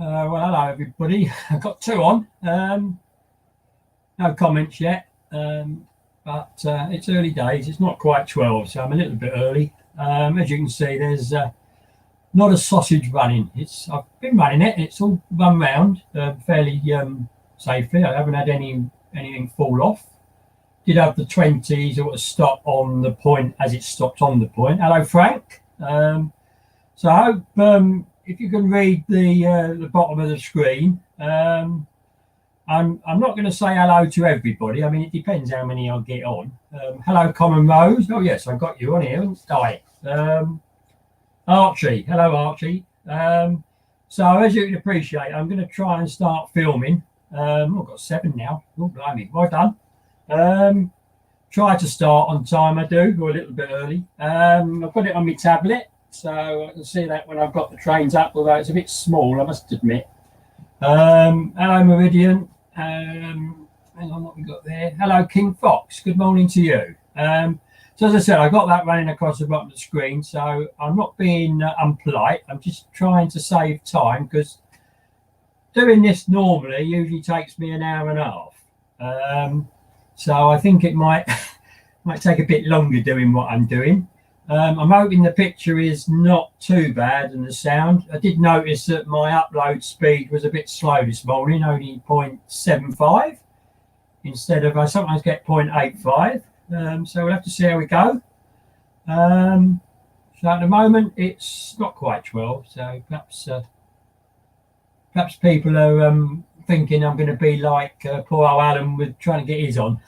Well, hello everybody. I've got two on. No comments yet, but it's early days. It's not quite 12, so I'm a little bit early. As you can see, there's not a sausage running. I've been running it. It's all run round fairly safely. I haven't had anything fall off. Did have the 20s or stop on the point as it stopped on the point. Hello, Frank. So I hope if you can read the bottom of the screen. I'm not going to say hello to everybody. I mean, it depends how many I'll get on. Hello, Common Rose. Oh yes, I've got you on here, haven't I? Archie. Hello, Archie. So as you can appreciate, I'm going to try and start filming. I've got 7 now. Oh, blimey. Well done. Try to start on time. I do go a little bit early. I've got it on my tablet, so I can see that when I've got the trains up, although it's a bit small, I must admit. Hello, Meridian. Hang on, what we got there? Hello, King Fox. Good morning to you. So as I said, I got that running across the bottom of the screen, so I'm not being unpolite. I'm just trying to save time because doing this normally usually takes me an hour and a half. So I think it might take a bit longer doing what I'm doing. I'm hoping the picture is not too bad and the sound. I did notice that my upload speed was a bit slow this morning, only 0.75 instead of I sometimes get 0.85. So we'll have to see how we go. So at the moment it's not quite 12, so perhaps people are thinking I'm going to be like poor old Alan with trying to get his on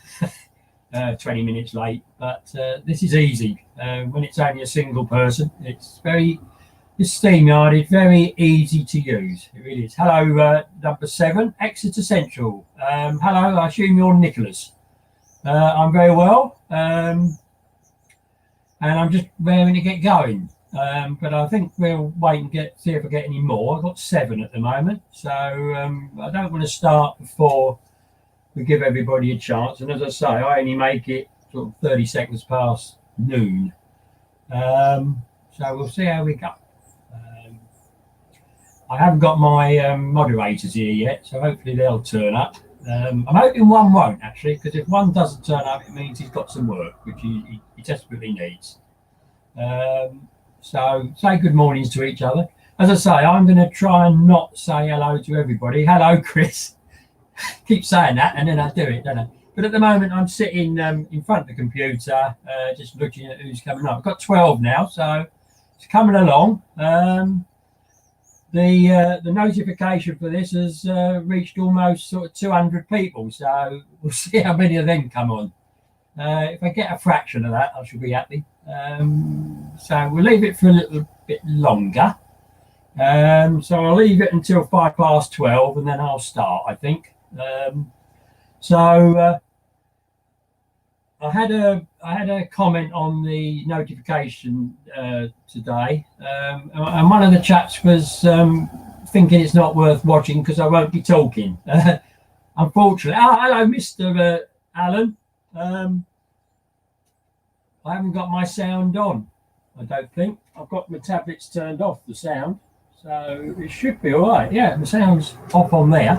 20 minutes late, but this is easy when it's only a single person. It's StreamYard is very easy to use. It really is. Hello, number 7, Exeter Central. Hello, I assume you're Nicholas. I'm very well, and I'm just raring to get going. But I think we'll wait and see if I get any more. I've got 7 at the moment, so I don't want to start before we give everybody a chance. And as I say, I only make it sort of 30 seconds past noon. So we'll see how we go. I haven't got my moderators here yet, so hopefully they'll turn up. I'm hoping one won't, actually, because if one doesn't turn up, it means he's got some work, which he desperately needs. So say good mornings to each other. As I say, I'm going to try and not say hello to everybody. Hello, Chris. Keep saying that, and then I do it, don't I? But at the moment, I'm sitting in front of the computer, just looking at who's coming up. I've got 12 now, so it's coming along. The notification for this has reached almost sort of 200 people, so we'll see how many of them come on. If I get a fraction of that, I shall be happy. So we'll leave it for a little bit longer. So I'll leave it until 12:05, and then I'll start, I think. So I had a comment on the notification today, and one of the chaps was thinking it's not worth watching because I won't be talking. Unfortunately, hello, Mr. Alan. I haven't got my sound on. I don't think I've got my tablets turned off the sound, so it should be all right. Yeah, the sound's off on there.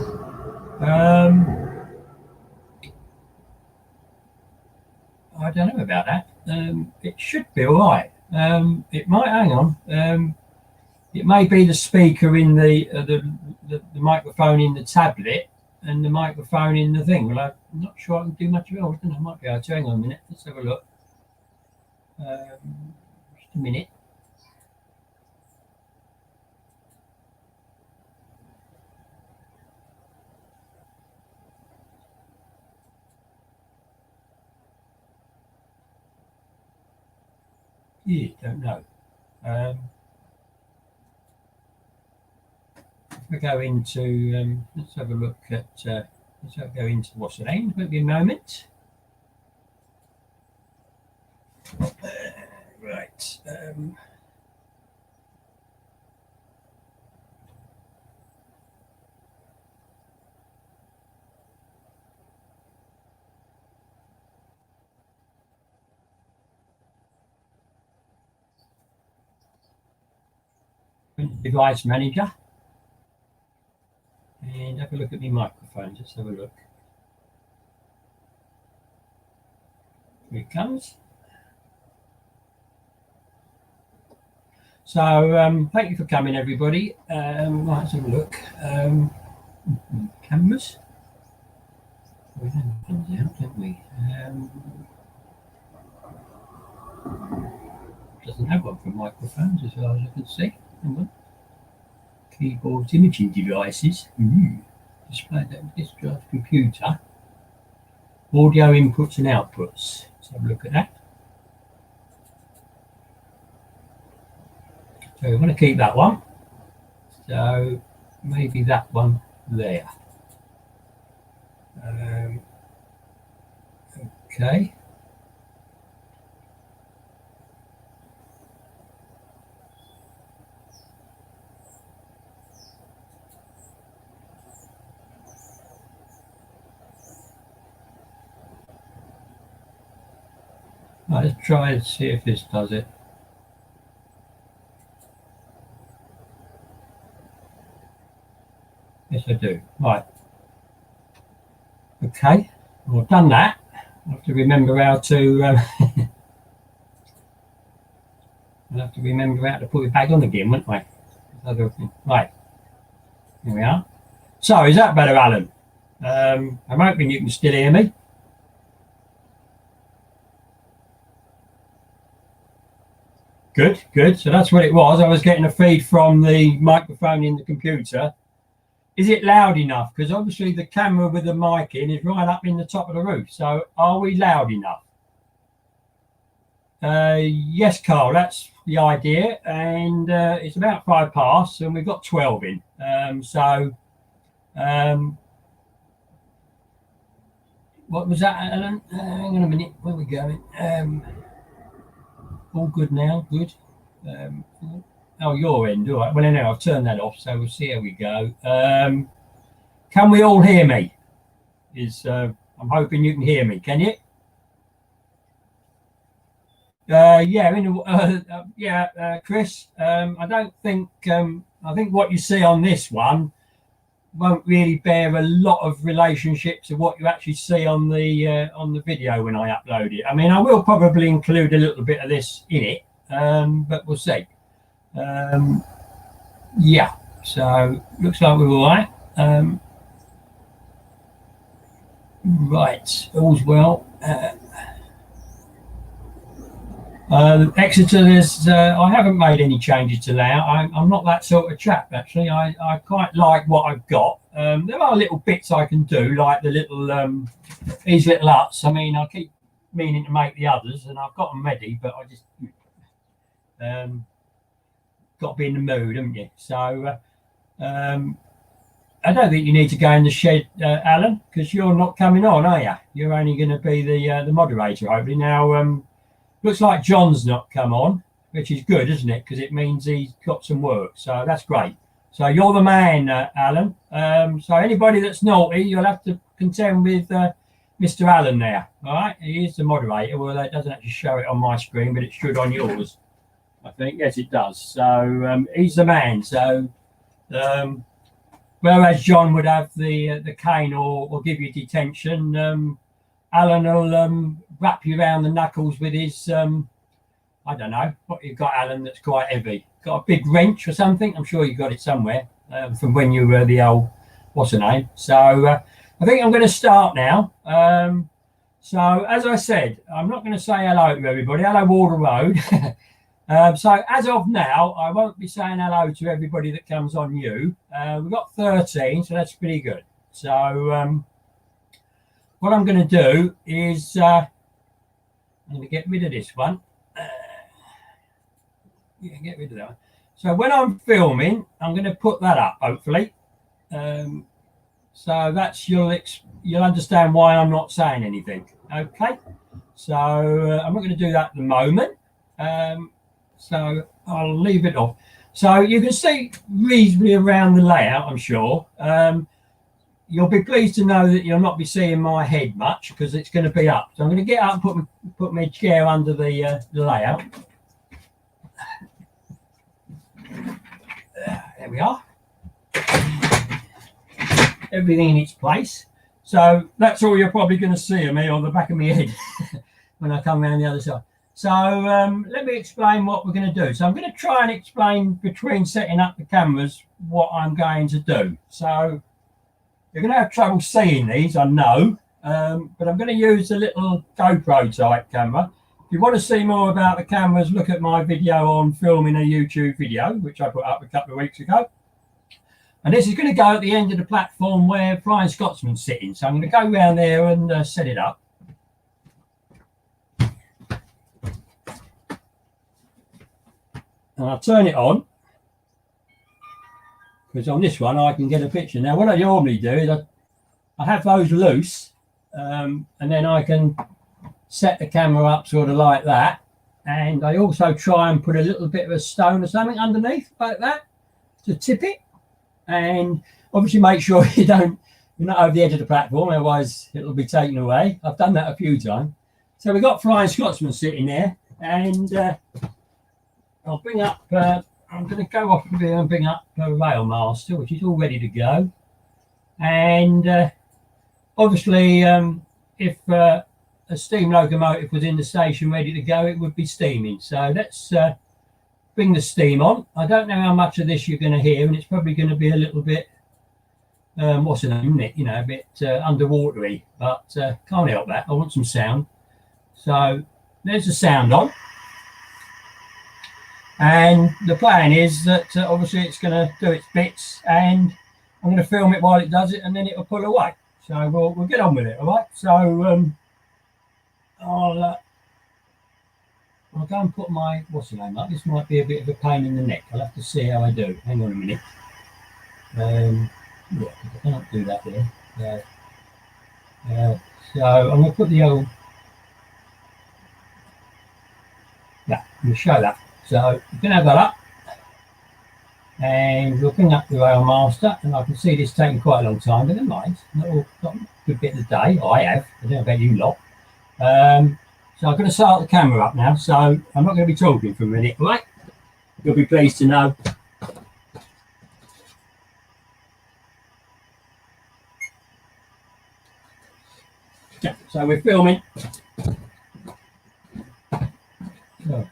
I don't know about that. It should be all right. It might hang on. It may be the speaker in the microphone in the tablet and the microphone in the thing. Well, I'm not sure I can do much of it. I might be able to. Hang on a minute. Let's have a look. Just a minute. Yeah, don't know. If we go into, let's have a look at, let's go into what's the name. Maybe a moment. Right. Device manager. have a look at my microphone. Just have a look. Here it comes. So thank you for coming, everybody. Let's have a look. Cameras. We have ones out, don't we? Doesn't have one for microphones as far as I can see. Hang on. Keyboards, imaging devices. Display that this drive computer. Audio inputs and outputs. Let's have a look at that. So we want to keep that one. So maybe that one there. Okay. Let's try and see if this does it. Yes, I do. Right. Okay. Well, I've done that. I have to remember how to. I'll have to remember how to put it back on again, won't I? Right. Here we are. So, is that better, Alan? I'm hoping you can still hear me. Good, good. So that's what it was. I was getting a feed from the microphone in the computer. Is it loud enough? Because obviously the camera with the mic in is right up in the top of the roof. So are we loud enough? Yes, Carl, that's the idea. And it's about 5 past and we've got 12 in. What was that, Alan? Hang on a minute. Where are we going? All good now. Good. Oh, your end. All right. Well, anyway, I've turned that off, so we'll see how we go. Can we all hear me? I'm hoping you can hear me. Can you? Chris. I don't think. I think what you see on this one won't really bear a lot of relationship to what you actually see on the video when I upload it. I mean, I will probably include a little bit of this in it, but we'll see. Yeah, so looks like we're all right. Right, all's well. Exeter, I haven't made any changes to layout. I'm not that sort of chap, actually. I quite like what I've got. There are little bits I can do, like the little these little huts. I mean, I keep meaning to make the others, and I've got them ready, but I just got to be in the mood, haven't you? So I don't think you need to go in the shed, Alan, because you're not coming on, are you? You're only going to be the moderator, hopefully. Now, looks like John's not come on, which is good, isn't it? Because it means he's got some work. So that's great. So you're the man, Alan. So anybody that's naughty, you'll have to contend with Mr. Allen there. All right, he is the moderator. Well, that doesn't actually show it on my screen, but it should on yours, I think. Yes, it does. So he's the man. So whereas John would have the cane or give you detention, Alan will wrap you around the knuckles with his, I don't know, what you've got, Alan, that's quite heavy. Got a big wrench or something? I'm sure you got it somewhere from when you were the old, what's her name? So I think I'm going to start now. So as I said, I'm not going to say hello to everybody. Hello, Water Road. So as of now, I won't be saying hello to everybody that comes on you. We've got 13, so that's pretty good. So what I'm going to do is I'm going to get rid of this one. Yeah, get rid of that one. So when I'm filming, I'm going to put that up, hopefully. So that's you'll understand why I'm not saying anything. Okay. So I'm not going to do that at the moment. So I'll leave it off. So you can see reasonably around the layout, I'm sure. You'll be pleased to know that you'll not be seeing my head much because it's going to be up. So I'm going to get up and put my chair under the layout. There we are. everything in its place. So that's all you're probably going to see of me on the back of my head when I come around the other side. So let me explain what we're going to do. So I'm going to try and explain between setting up the cameras what I'm going to do. So you're going to have trouble seeing these, I know, but I'm going to use a little GoPro type camera. If you want to see more about the cameras, look at my video on filming a YouTube video, which I put up a couple of weeks ago. And this is going to go at the end of the platform where Flying Scotsman's sitting. So I'm going to go around there and set it up. And I'll turn it on, because on this one I can get a picture. Now what I normally do is I have those loose, and then I can set the camera up sort of like that. And I also try and put a little bit of a stone or something underneath like that to tip it. And obviously make sure you're not over the edge of the platform, otherwise it'll be taken away. I've done that a few times. So we've got Flying Scotsman sitting there, and I'll bring up, I'm going to go off of here and bring up the Railmaster, which is all ready to go. And obviously if a steam locomotive was in the station ready to go, it would be steaming. So let's bring the steam on. I don't know how much of this you're going to hear, and it's probably going to be a little bit, what's the name, you know, a bit underwatery, but can't help that. I want some sound. So there's the sound on. And the plan is that obviously it's going to do its bits, and I'm going to film it while it does it, and then it'll pull away. So we'll get on with it, all right? So I'll go and put my, what's the name up? This might be a bit of a pain in the neck. I'll have to see how I do. Hang on a minute. Yeah, I can't do that there. So I'm going to put the old, yeah, I'm going to show that. So you can have that up, and we'll bring up the Railmaster, and I can see this taking quite a long time, but never mind. Not a good bit of the day. I have. I don't know about you lot. So I'm going to start the camera up now, so I'm not going to be talking for a minute, right? You'll be pleased to know. Yeah, so we're filming. So,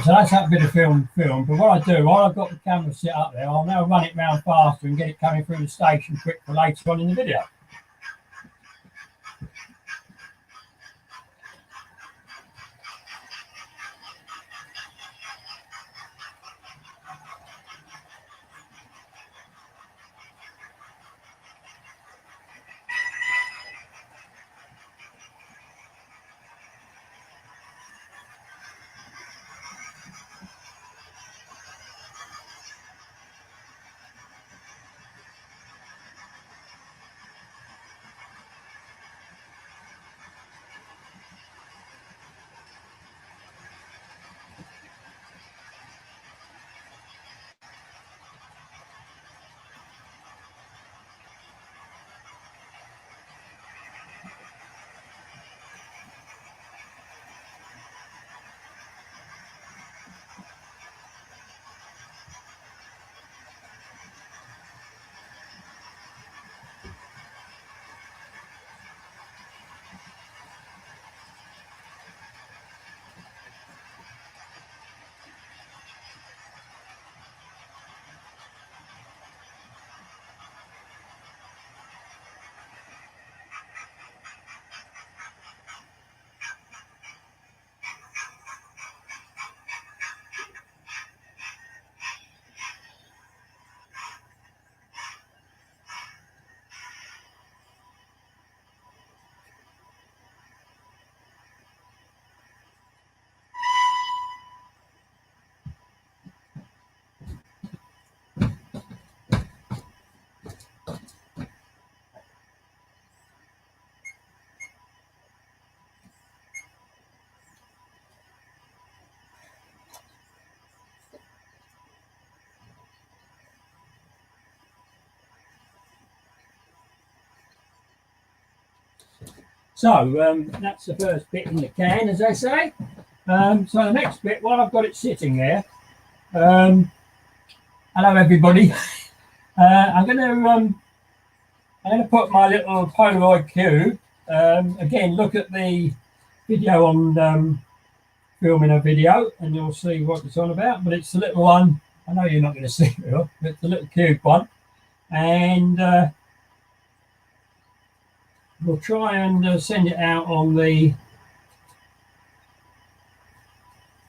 So that's that bit of film. But what I do, while I've got the camera set up there, I'll now run it round faster and get it coming through the station quick for later on in the video. So that's the first bit in the can, as they say. So the next bit, while I've got it sitting there, hello everybody. I'm going to put my little Polaroid cube. Again, look at the video on filming a video, and you'll see what it's on about. But it's the little one. I know you're not going to see it, but it's the little cube one, and we'll try and send it out on the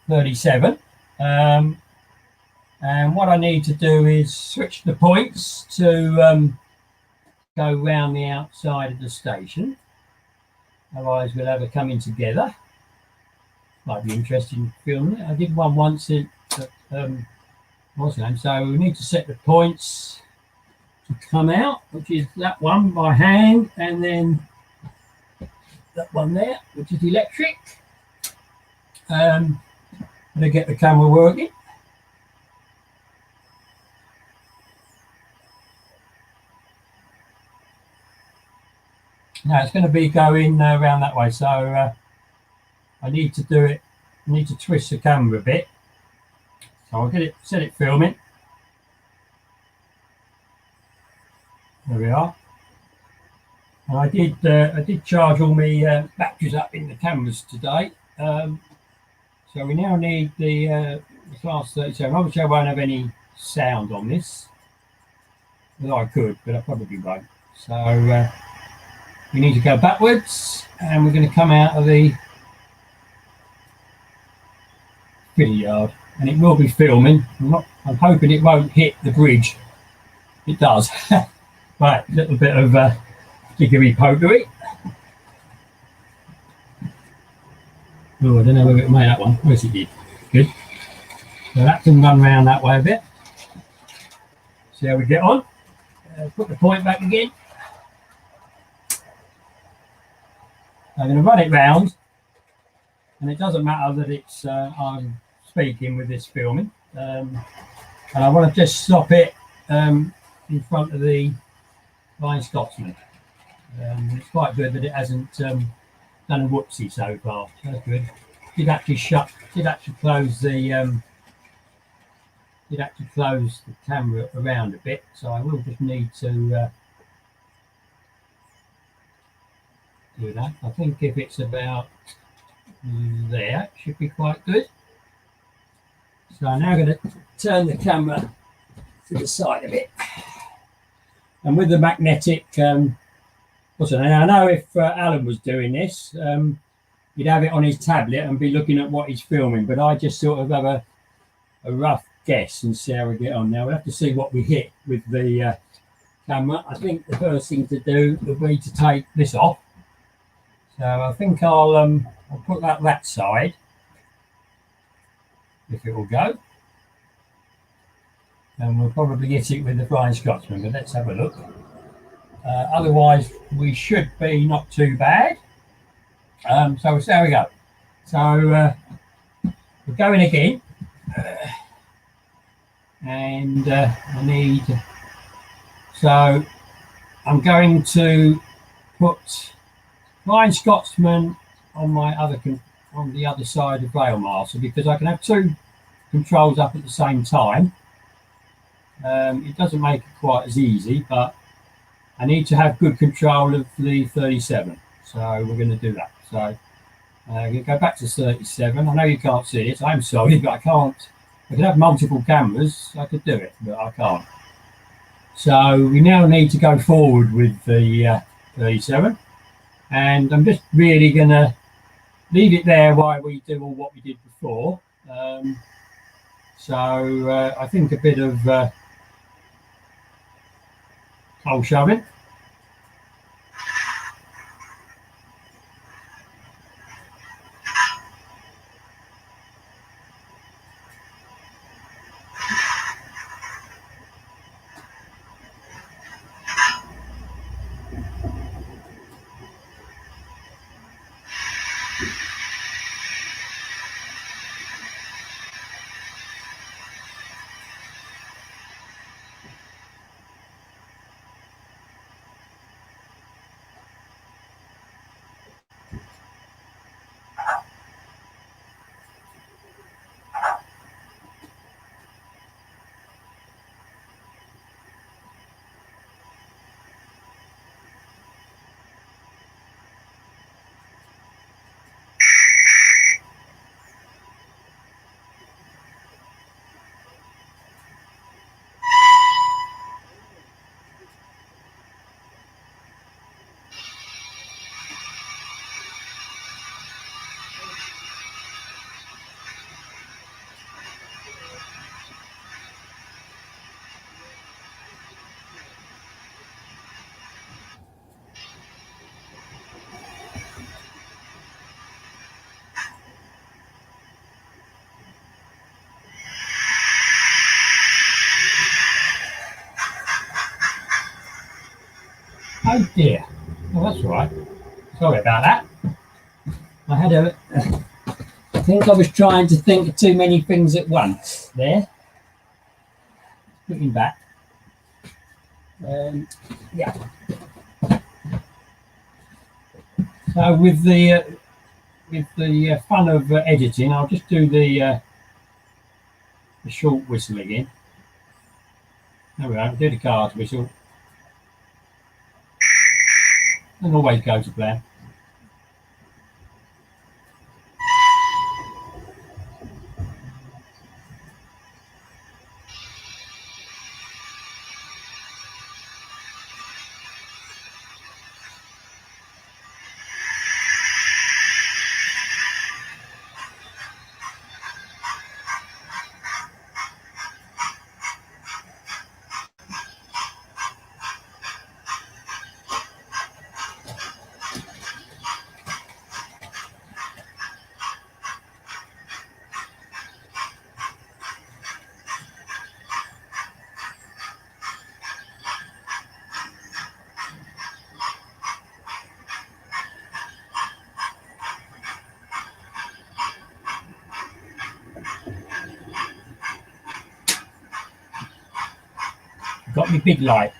37. And what I need to do is switch the points to go round the outside of the station. Otherwise, we'll have it coming together. Might be interesting filming it. I did one once at what's the name? So we need to set the points to come out, which is that one by hand, and then that one there, which is electric. To get the camera working. Now it's going to be going around that way, so I need to do it. I need to twist the camera a bit, so I'll get it, set it filming. There we are. And I did charge all my batteries up in the cameras today. So we now need the class 37. Obviously, I won't have any sound on this. Well, I could, but I probably won't. So we need to go backwards, and we're going to come out of the video, and it will be filming. I'm hoping it won't hit the bridge. It does. Right, a little bit of jiggery pokery. Oh, I don't know whether it made that one. Yes, it did. Good. So that can run around that way a bit. See how we get on. Put the point back again. I'm going to run it round, and it doesn't matter that it's I'm speaking with this filming, and I want to just stop it in front of the Flying Scotsman. It's quite good that it hasn't done a whoopsie so far. So that's good. Did actually close the camera around a bit, so I will just need to do that. I think if it's about there, it should be quite good. So I'm now going to turn the camera to the side of it, and with the magnetic what's it? I know if Alan was doing this, he'd have it on his tablet and be looking at what he's filming, but I just sort of have a rough guess and see how we get on. Now we'll have to see what we hit with the camera. I think the first thing to do would be to take this off. So I think I'll put that side, if it will go, and we'll probably hit it with the Flying Scotsman, but let's have a look. Otherwise, we should be not too bad. So we'll see how we go. So we're going again, and I need. So I'm going to put Flying Scotsman on the other side of Rail Master, because I can have two controls up at the same time. It doesn't make it quite as easy, but I need to have good control of the 37, so we're going to do that. So I'm going to go back to 37. I know you can't see it. I'm sorry, but I can't. I could have multiple cameras. I could do it, but I can't. So we now need to go forward with the 37, and I'm just really going to leave it there while we do all what we did before. So I think a bit of coal shoving. Oh dear. Oh, that's all right. Sorry about that. I had a. I think I was trying to think of too many things at once there. Looking back. Yeah. So with the fun of editing, I'll just do the short whistle again. There we go. Do the card whistle, and always go to plan. Got me big light.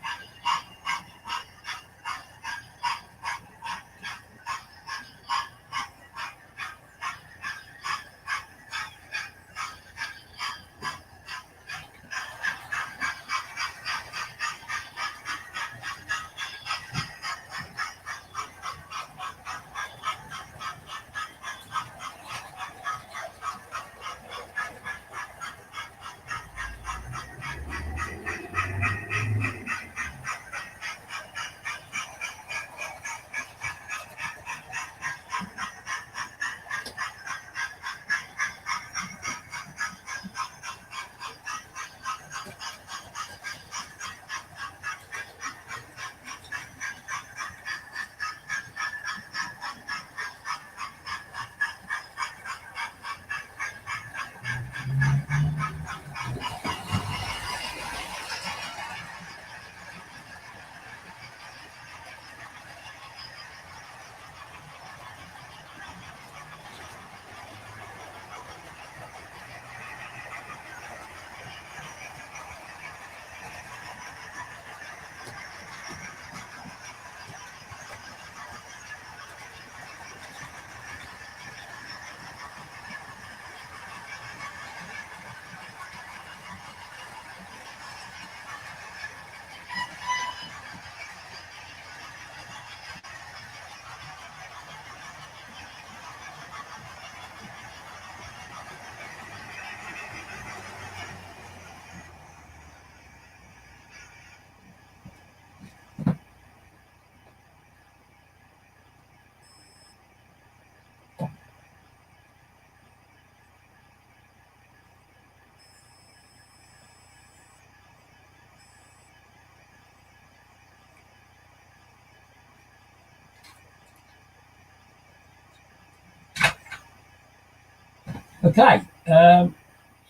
Okay,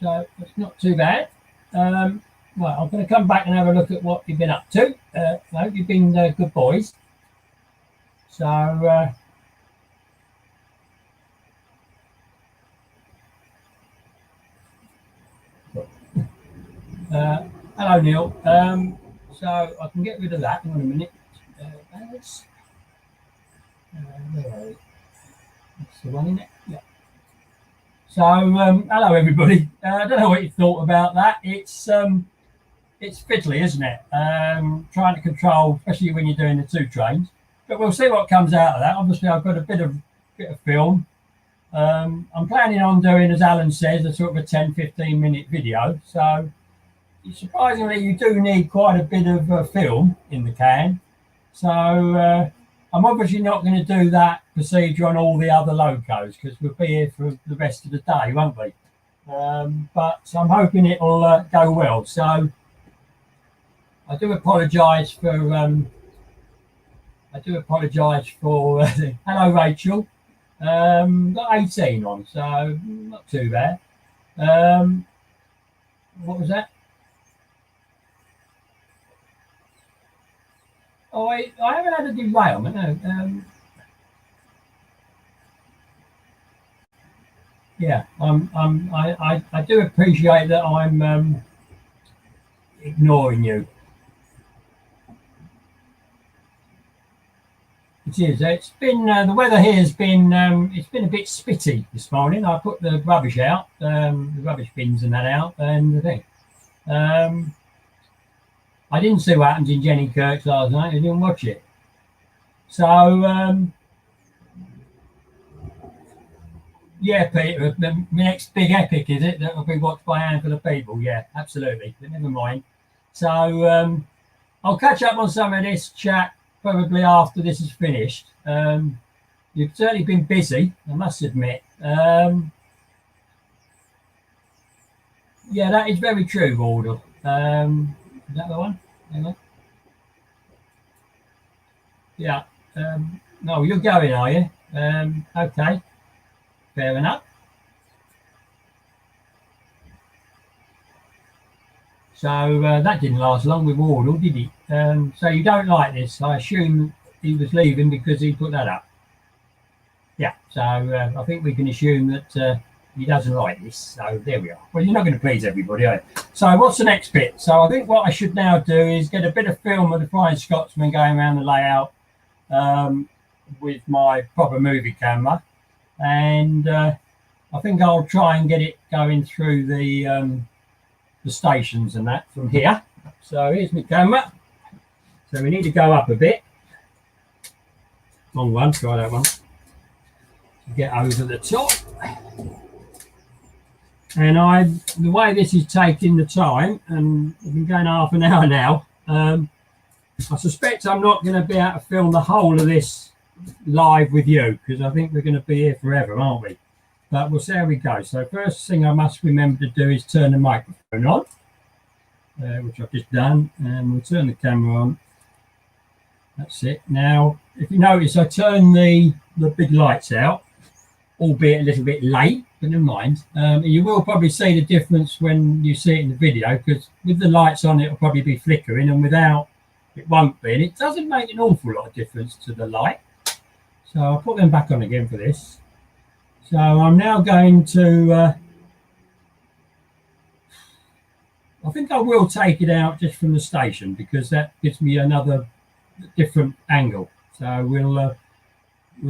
so that's not too bad. Right, I'm going to come back and have a look at what you've been up to. I hope you've been good boys. So, hello, Neil. So I can get rid of that. Hang on a minute. That's the one in it. Yeah. So, hello everybody. I don't know what you thought about that. It's fiddly, isn't it? Trying to control, especially when you're doing the two trains. But we'll see what comes out of that. Obviously, I've got a bit of film. I'm planning on doing, as Alan says, a sort of a 10-15 minute video. So, surprisingly, you do need quite a bit of film in the can. So, I'm obviously not going to do that procedure on all the other locos because we'll be here for the rest of the day, won't we? But I'm hoping it'll go well. So I do apologise for. Hello, Rachel. Got 18 on, so not too bad. What was that? Oh, I haven't had a derailment. No. Yeah, I do appreciate that I'm ignoring you. It is. It's been the weather here has been it's been a bit spitty this morning. I put the rubbish out, the rubbish bins and that out, and the thing. Um, I didn't see what happened in Jenny Kirk's last night. I didn't watch it. So yeah, Peter, the next big epic is it that will be watched by a handful of people? Yeah, absolutely. But never mind. So I'll catch up on some of this chat probably after this is finished. You've certainly been busy, I must admit. Yeah, that is very true, Wardle. Is that the one? Hang on. Yeah. No, you're going, are you? Okay, fair enough. So that didn't last long with Wardle, did he? So you don't like this. I assume he was leaving because he put that up. Yeah, so I think we can assume that he doesn't like this. So there we are. Well, you're not going to please everybody, are you? So what's the next bit? So I think what I should now do is get a bit of film of the Flying Scotsman going around the layout with my proper movie camera. And I think I'll try and get it going through the stations and that from here. So here's my camera. So we need to go up a bit. Long one, try that one. Get over the top. And the way this is taking the time, and we've been going half an hour now, I suspect I'm not going to be able to film the whole of this live with you because I think we're going to be here forever, aren't we? But we'll see how we go. So first thing I must remember to do is turn the microphone on, which I've just done, and we'll turn the camera on. That's it. Now, if you notice, I turned the big lights out, albeit a little bit late, but never mind. You will probably see the difference when you see it in the video, because with the lights on, it'll probably be flickering, and without, it won't be. And it doesn't make an awful lot of difference to the light. So I'll put them back on again for this. So I'm now going to, I think I will take it out just from the station because that gives me another different angle. So we'll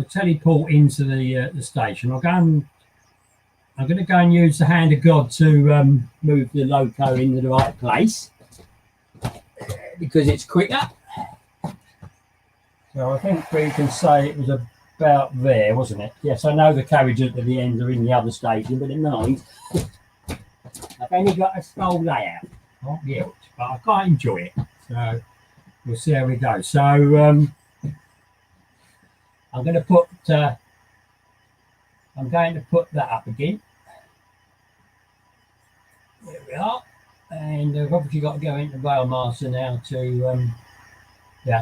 teleport into the station. I'm going to go and use the hand of God to move the loco into the right place because it's quicker. So I think we can say it was about there, wasn't it? Yes, I know the carriages at the end are in the other station, but in mind, I've only got a small layout, not guilt, but I quite enjoy it. So we'll see how we go. So I'm going to put that up again. There we are, and we've obviously got to go into Railmaster now to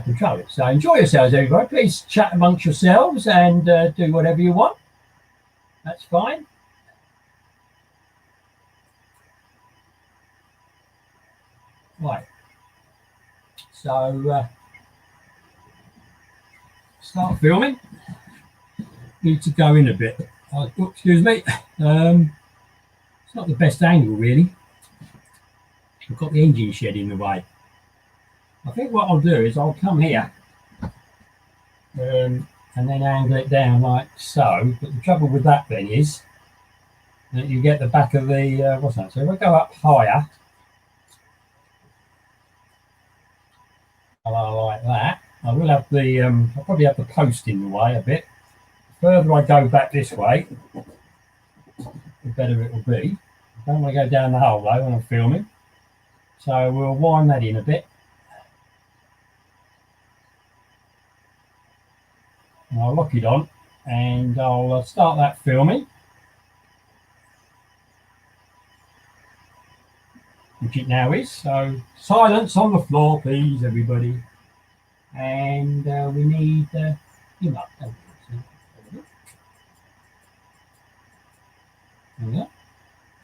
control it. So enjoy yourselves, everybody. Please chat amongst yourselves and do whatever you want. That's fine. Right. So start filming. Need to go in a bit. Excuse me. It's not the best angle, really. I've got the engine shed in the way. I think what I'll do is I'll come here and then angle it down like so. But the trouble with that then is that you get the back of the, what's that? So if I go up higher, like that, I will have the, I'll probably have the post in the way a bit. The further I go back this way, the better it will be. I don't want to go down the hole though when I'm filming. So we'll wind that in a bit. And I'll lock it on and I'll start that filming. Which it now is. So silence on the floor, please, everybody. And we need him up.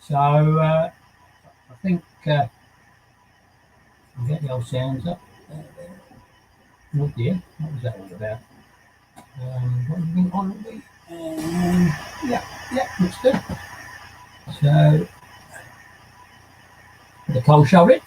So I think I'll get the old sounds up. Oh dear, what was that all about? What have we been on? Yeah, looks good. So, the coal shovel.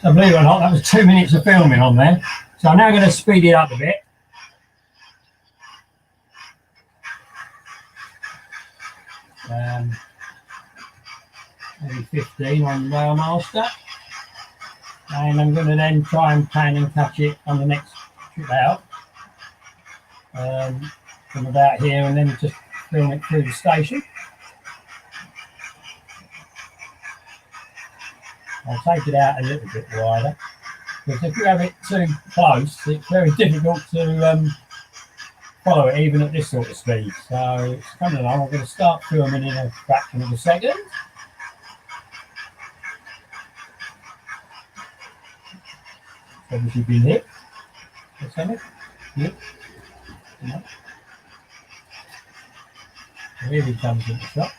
So believe it or not, that was 2 minutes of filming on there. So I'm now going to speed it up a bit. Maybe 15 on the Railmaster. And I'm going to then try and pan and catch it on the next trip out. From about here and then just film it through the station. I'll take it out a little bit wider, because if you have it too close, it's very difficult to follow it even at this sort of speed. So it's coming along. I'm going to start filming in a fraction of a second. Obviously been hit. Let's have it. Yep. No. Here he comes in the shot.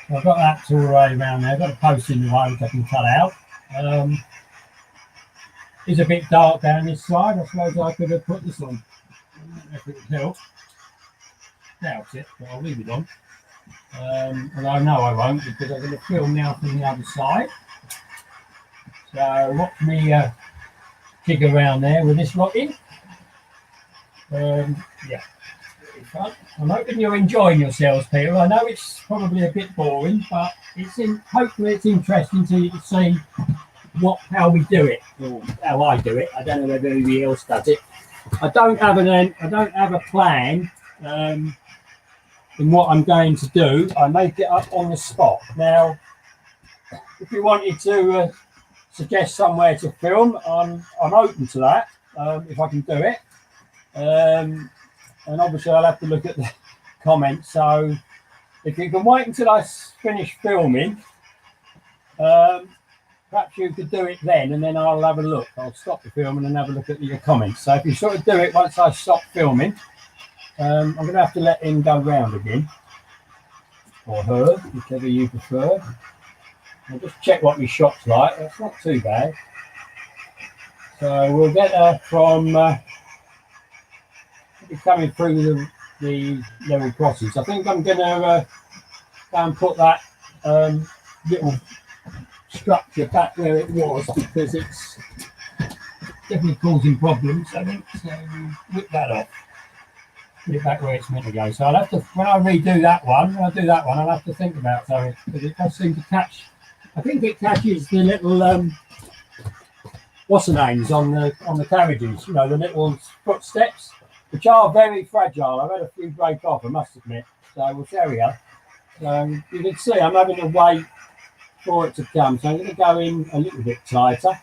So I've got that all the way around there. I've got a post in the way which I can cut out. It's a bit dark down this side. I suppose I could have put this on. I don't know if it would help. Doubt it, but I'll leave it on. And I know I won't, because I'm going to film now from the other side. So watch me jig around there with this lot in. Yeah. I'm hoping you're enjoying yourselves, Peter. I know it's probably a bit boring, but hopefully it's interesting to you to see how we do it, or how I do it. I don't know whether anybody else does it. I don't have a plan in what I'm going to do. I make it up on the spot. Now, if you wanted to suggest somewhere to film, I'm open to that if I can do it. And obviously I'll have to look at the comments. So if you can wait until I finish filming, perhaps you could do it then, and then I'll have a look. I'll stop the filming and have a look at your comments. So if you sort of do it once I stop filming, I'm going to have to let him go round again, or her, whichever you prefer. I'll just check what my shot's like. That's not too bad. So we'll get her from coming through the level crossings. I think I'm going to go and put that little structure back where it was, because it's definitely causing problems, I think. So whip that off, put it back where it's meant to go. So I'll have to, when I redo that one, I'll have to think about something, because it does seem to catch. I think it catches the little what's the names on the carriages, you know, the little footsteps, which are very fragile. I've had a few break off, I must admit. So we'll carry on. You can see I'm having to wait for it to come, so I'm going to go in a little bit tighter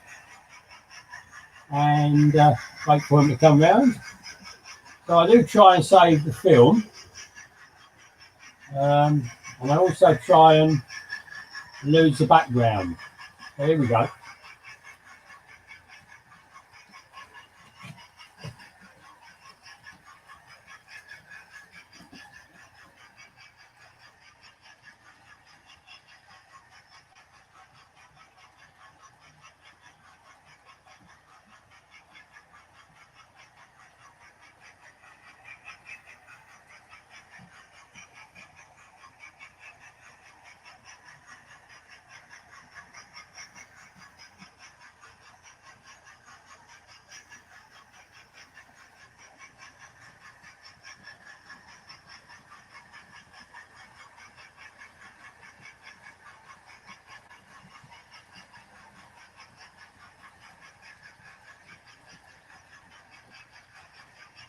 and wait for him to come round. So I do try and save the film, and I also try and lose the background. So here we go.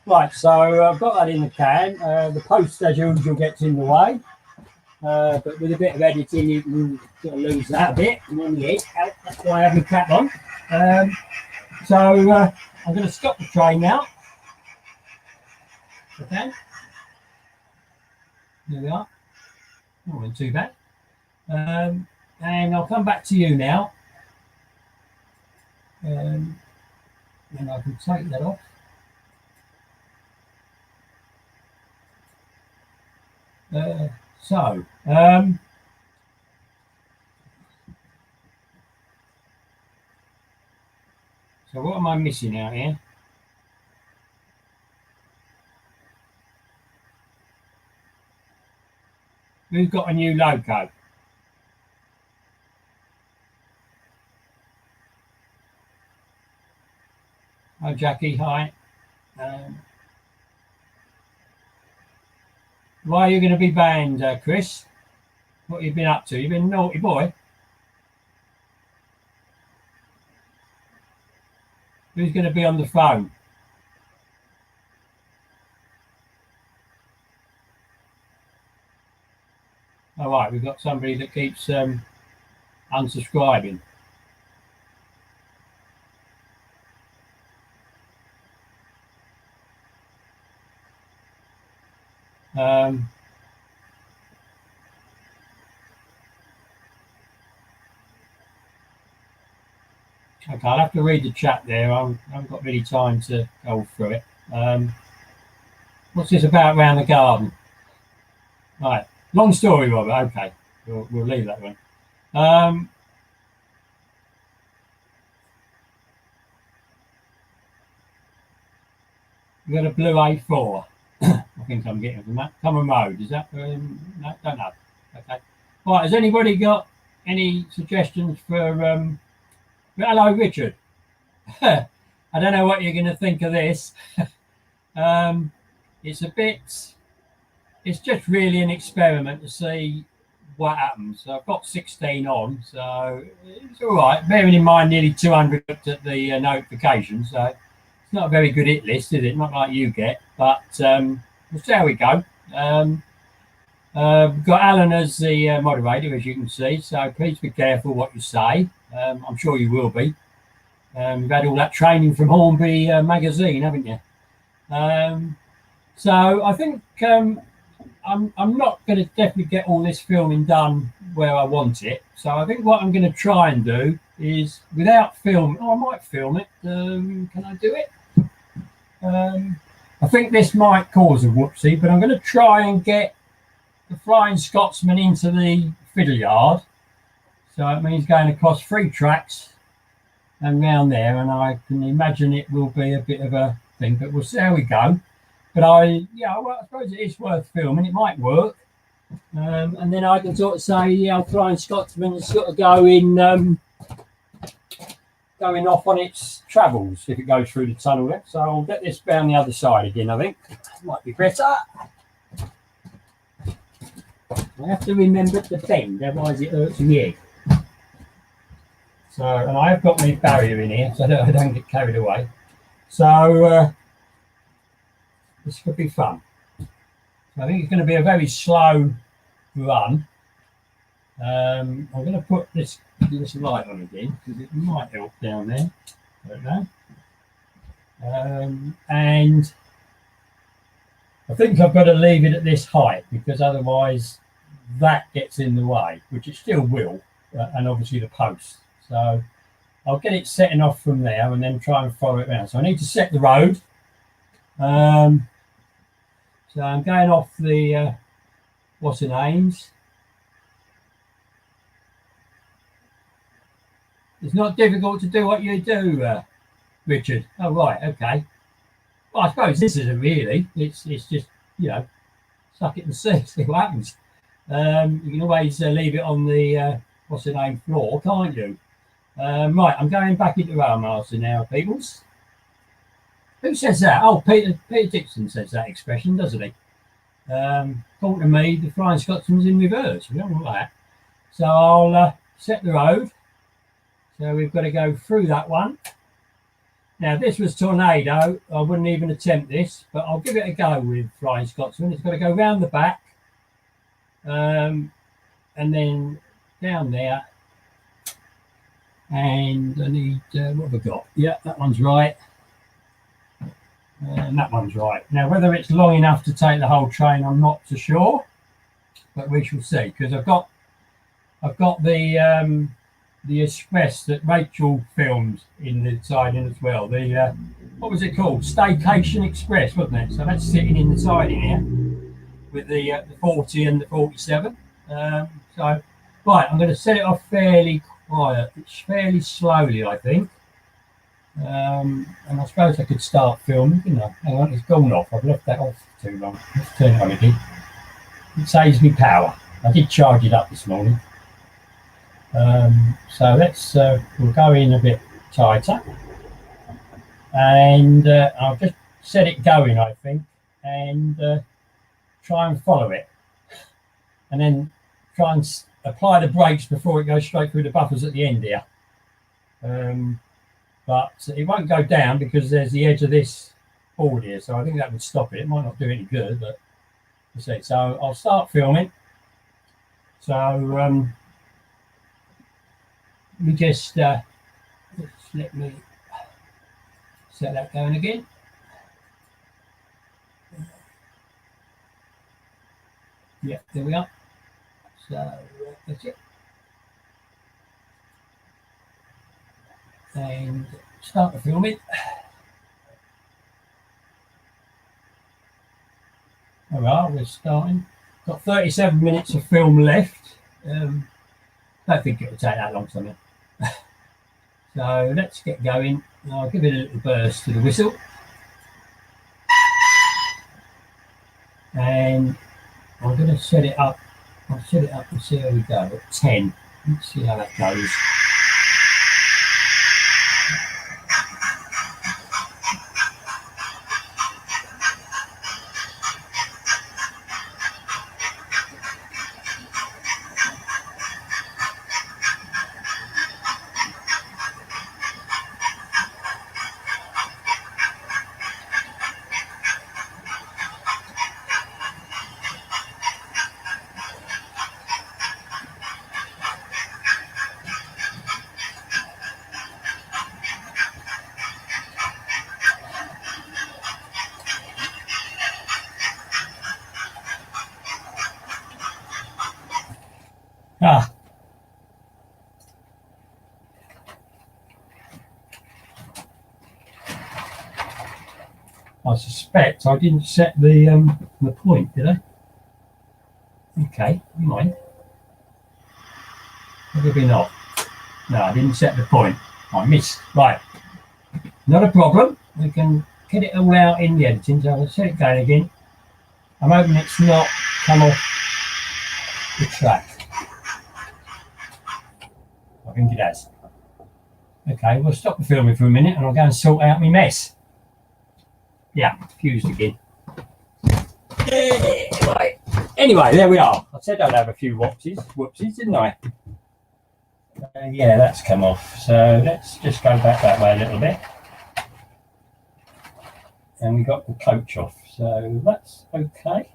Right, so I've got that in the can. The post, as usual, gets in the way. But with a bit of editing, you can sort of lose that a bit. And then the edge, that's why I have my cap on. So I'm going to stop the train now. Okay. There we are. Not too bad. And I'll come back to you now. And I can take that off. So what am I missing out here? Who's got a new logo? Hi, Jackie. Hi. Why are you going to be banned, Chris? What have you been up to? You've been a naughty boy. Who's going to be on the phone? All right, we've got somebody that keeps unsubscribing. Okay, I'll have to read the chat there. I haven't got really time to go through it. What's this about around the garden? Right, long story, Robert. Okay, we'll leave that one. We've got a blue A4. I think I'm getting from that. Common Road, is that? No, don't know. Okay. Right, has anybody got any suggestions for... hello, Richard. I don't know what you're going to think of this. It's a bit... It's just really an experiment to see what happens. So I've got 16 on, so it's all right. Bearing in mind nearly 200 looked at the notifications, so it's not a very good hit list, is it? Not like you get, but we'll see how we go. We've got Alan as the moderator, as you can see, so please be careful what you say. I'm sure you will be. You've had all that training from Hornby magazine, haven't you? So I think I'm not going to definitely get all this filming done where I want it. So I think what I'm going to try and do is without film. Oh, I might film it. Can I do it? I think this might cause a whoopsie, but I'm going to try and get the Flying Scotsman into the fiddle yard. So it means going across 3 tracks and round there, and I can imagine it will be a bit of a thing, but we'll see how we go. But I suppose it is worth filming. It might work, and then I can sort of say, yeah, Flying Scotsman's sort of going off on its travels if it goes through the tunnel there. So I'll get this down the other side again. I think might be better. I have to remember to bend, otherwise it hurts the egg. So, and I have got my barrier in here so that I don't get carried away. So this could be fun. So I think it's going to be a very slow run. I'm going to put this light on again because it might help down there. I don't know. And I think I've got to leave it at this height because otherwise that gets in the way, which it still will, and obviously the post. So I'll get it setting off from there and then try and follow it around. So I need to set the road. So I'm going off the what's the names. It's not difficult to do what you do, Richard. Oh right, okay. Well, I suppose this isn't really. It's just, you know, suck it and see what happens. You can always leave it on the what's the name floor, can't you? Right, I'm going back into Railmaster now, peoples. Who says that? Oh, Peter Dixon says that expression, doesn't he? According to me, the Flying Scotsman's in reverse. We don't want that. So I'll set the road. So we've got to go through that one. Now, if this was Tornado, I wouldn't even attempt this, but I'll give it a go with Flying Scotsman. It's got to go round the back and then down there. And I need, what have I got? Yeah, that one's right. And that one's right. Now, whether it's long enough to take the whole train, I'm not so sure, but we shall see. Because I've got the express that Rachel filmed in the siding as well. The what was it called? Staycation Express, wasn't it? So that's sitting in the siding here with the 40 and the 47. So right, I'm going to set it off fairly quiet. It's fairly slowly, I think. And I suppose I could start filming, you know. Hang on, it's gone off. I've left that off too long. Let's turn it on again. It saves me power. I did charge it up this morning. So let's we'll go in a bit tighter, and I'll just set it going, I think, and try and follow it, and then try and apply the brakes before it goes straight through the buffers at the end here. But it won't go down because there's the edge of this board here, so I think that would stop it. It might not do any good, but we'll see. So I'll start filming. So we just let me set that going again. Yeah, there we are. So that's it. And start the filming. All right, we're starting. Got 37 minutes of film left. Don't think it'll take that long, something. So let's get going. I'll give it a little burst to the whistle. And I'm going to set it up. I'll set it up and see how we go at 10. Let's see how that goes. I suspect I didn't set the point, did I? Okay, never mind. Maybe not. No, I didn't set the point. I missed. Right. Not a problem. We can get it all out in the editing. So I'll set it going again. I'm hoping it's not come off the track. I think it has. Okay, we'll stop the filming for a minute and I'll go and sort out my mess. Yeah, fused again. Right. Anyway, there we are. I said I'd have a few whoopsies, didn't I? Yeah, that's come off. So let's just go back that way a little bit. And we got the coach off, so that's okay.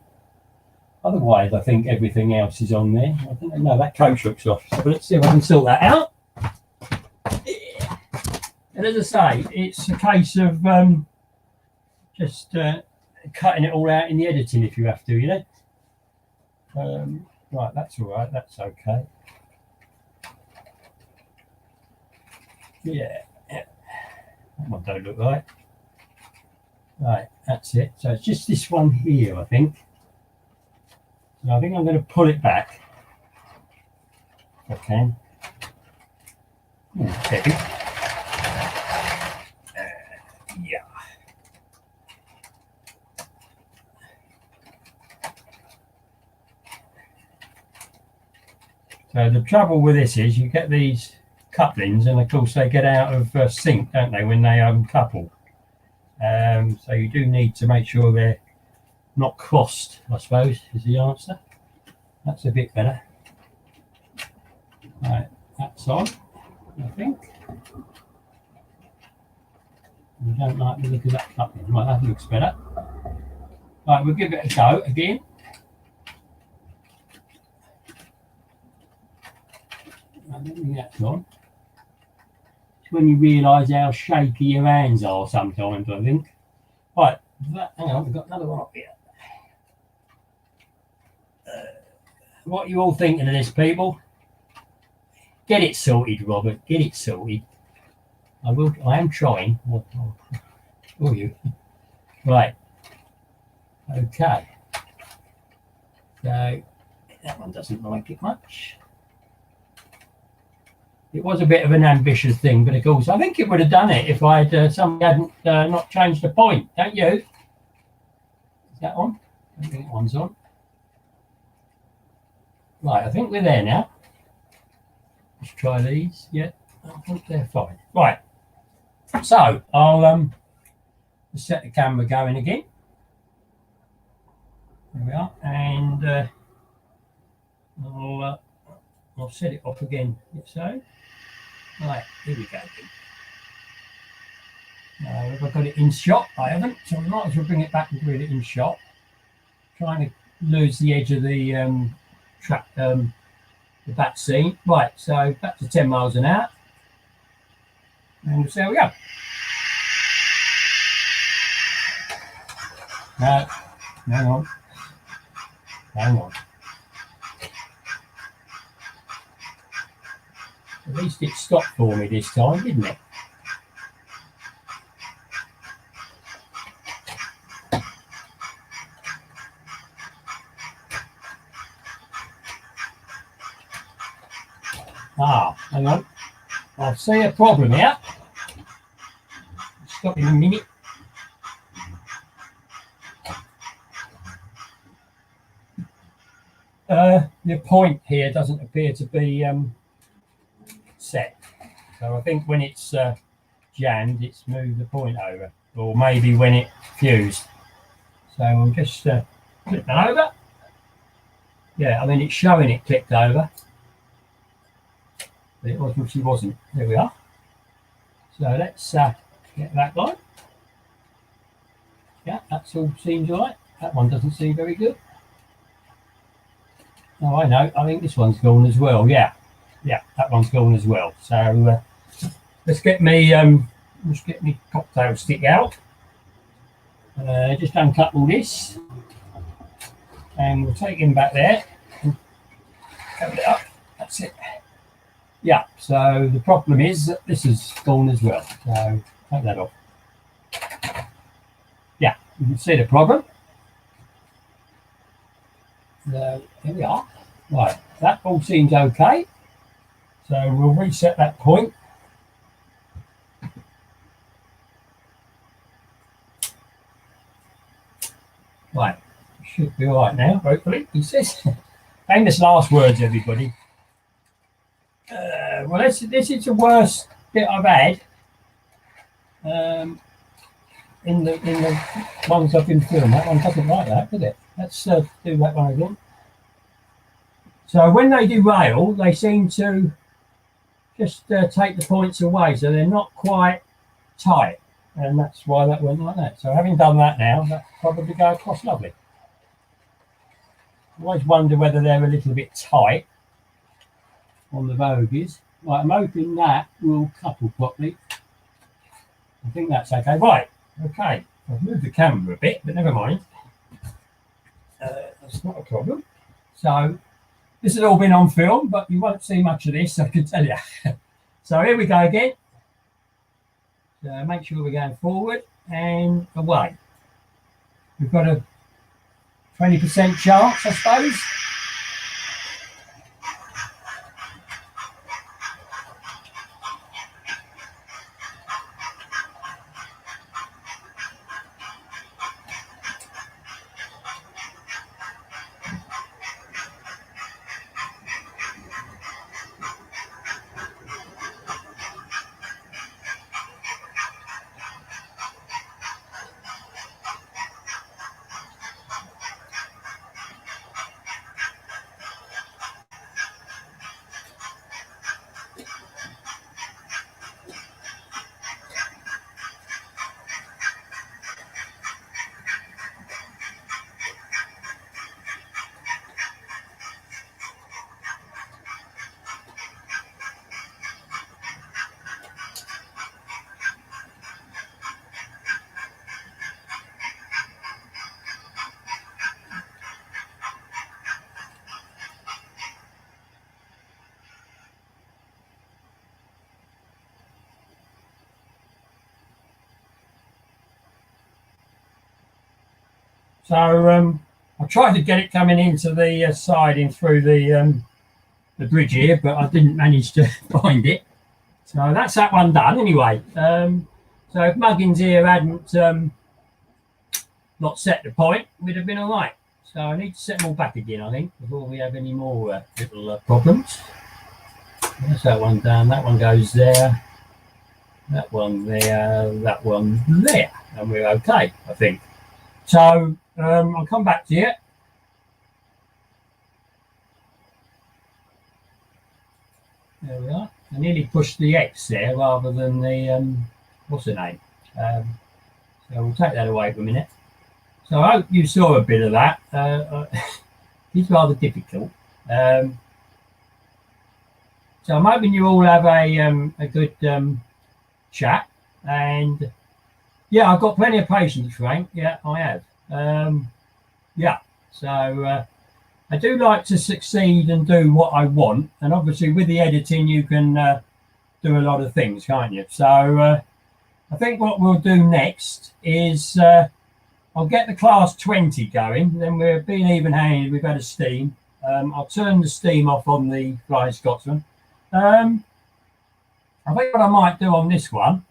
Otherwise, I think everything else is on there. I don't know, that coach looks off. So let's see if I can sort that out. And as I say, it's a case of just cutting it all out in the editing if you have to, you know. Right, that's all right. That's okay. Yeah, that one don't look right. Right, that's it. So it's just this one here, I think. So I think I'm going to pull it back. If I can. Ooh, heavy. Yeah. So the trouble with this is you get these couplings, and of course they get out of sync, don't they, when they uncouple. So you do need to make sure they're not crossed, I suppose, is the answer. That's a bit better. Right, that's on, I think. We don't like the look of that coupling. Right, that looks better. Right, we'll give it a go again. I don't think that's on. It's when you realise how shaky your hands are sometimes, I think. Right, hang on, we've got another one up here. What are you all thinking of this, people? Get it sorted, Robert. Get it sorted. I am trying. Oh, you. Right. Okay. So that one doesn't like it much. It was a bit of an ambitious thing, but of course, I think it would have done it if I had somebody hadn't not changed the point. Don't you? Is that on? I don't think that one's on. Right, I think we're there now. Let's try these. Yeah, I think they're fine. Right. So I'll set the camera going again. There we are, and I'll set it off again. So, right, here we go. Have I got it in shot? I haven't, so we might as well bring it back and do it in shot. Trying to lose the edge of the track, the back scene. Right, so back to 10 miles an hour, and there we go. No, hang on. Hang on. At least it stopped for me this time, didn't it? Ah, hang on. I see a problem here. Stop in a minute. The point here doesn't appear to be set. So I think when it's jammed, it's moved the point over. Or maybe when it fused. So I'll just flip that over. Yeah, I mean, it's showing it clicked over. But it obviously wasn't. There we are. So let's get that line. Yeah, that's all seems all right. That one doesn't seem very good. Oh, I know. I think this one's gone as well. Yeah, yeah, that one's gone as well. So let's get me cocktail stick out. Just uncouple this, and we'll take him back there and cover it up. That's it. Yeah. So the problem is that this is gone as well. So take that off. Yeah. You can see the problem. So here we are. Right, that all seems okay. So we'll reset that point. Right, should be all right now, hopefully, he says. Famous last words, everybody. Well, this is the worst bit I've had in the ones I've been filming. That one doesn't like that, does it? Let's do that one again. So when they derail, they seem to just take the points away, so they're not quite tight, and that's why that went like that. So having done that now, that probably go across lovely. I always wonder whether they're a little bit tight on the bogies. Right, I'm hoping that will couple properly. I think that's okay. Right, okay. I've moved the camera a bit, but never mind. That's not a problem. So this has all been on film, but you won't see much of this, I can tell you. So here we go again. So make sure we're going forward and away. We've got a 20% chance, I suppose. So I tried to get it coming into the siding through the bridge here, but I didn't manage to find it. So that's that one done anyway. So if Muggins here hadn't not set the point, we'd have been all right. So I need to set them all back again, I think, before we have any more little problems. That's that one done. That one goes there. That one there. That one there. And we're okay, I think. So I'll come back to you. There we are. I nearly pushed the X there rather than the, what's the name? So we'll take that away for a minute. So I hope you saw a bit of that. It's rather difficult. So I'm hoping you all have a good chat. And yeah, I've got plenty of patience, Frank. Yeah, I have. Yeah, so I do like to succeed and do what I want. And obviously with the editing, you can do a lot of things, can't you? So I think what we'll do next is I'll get the class 20 going. Then we're being even-handed. We've had a steam. I'll turn the steam off on the Flying Scotsman. I think what I might do on this one,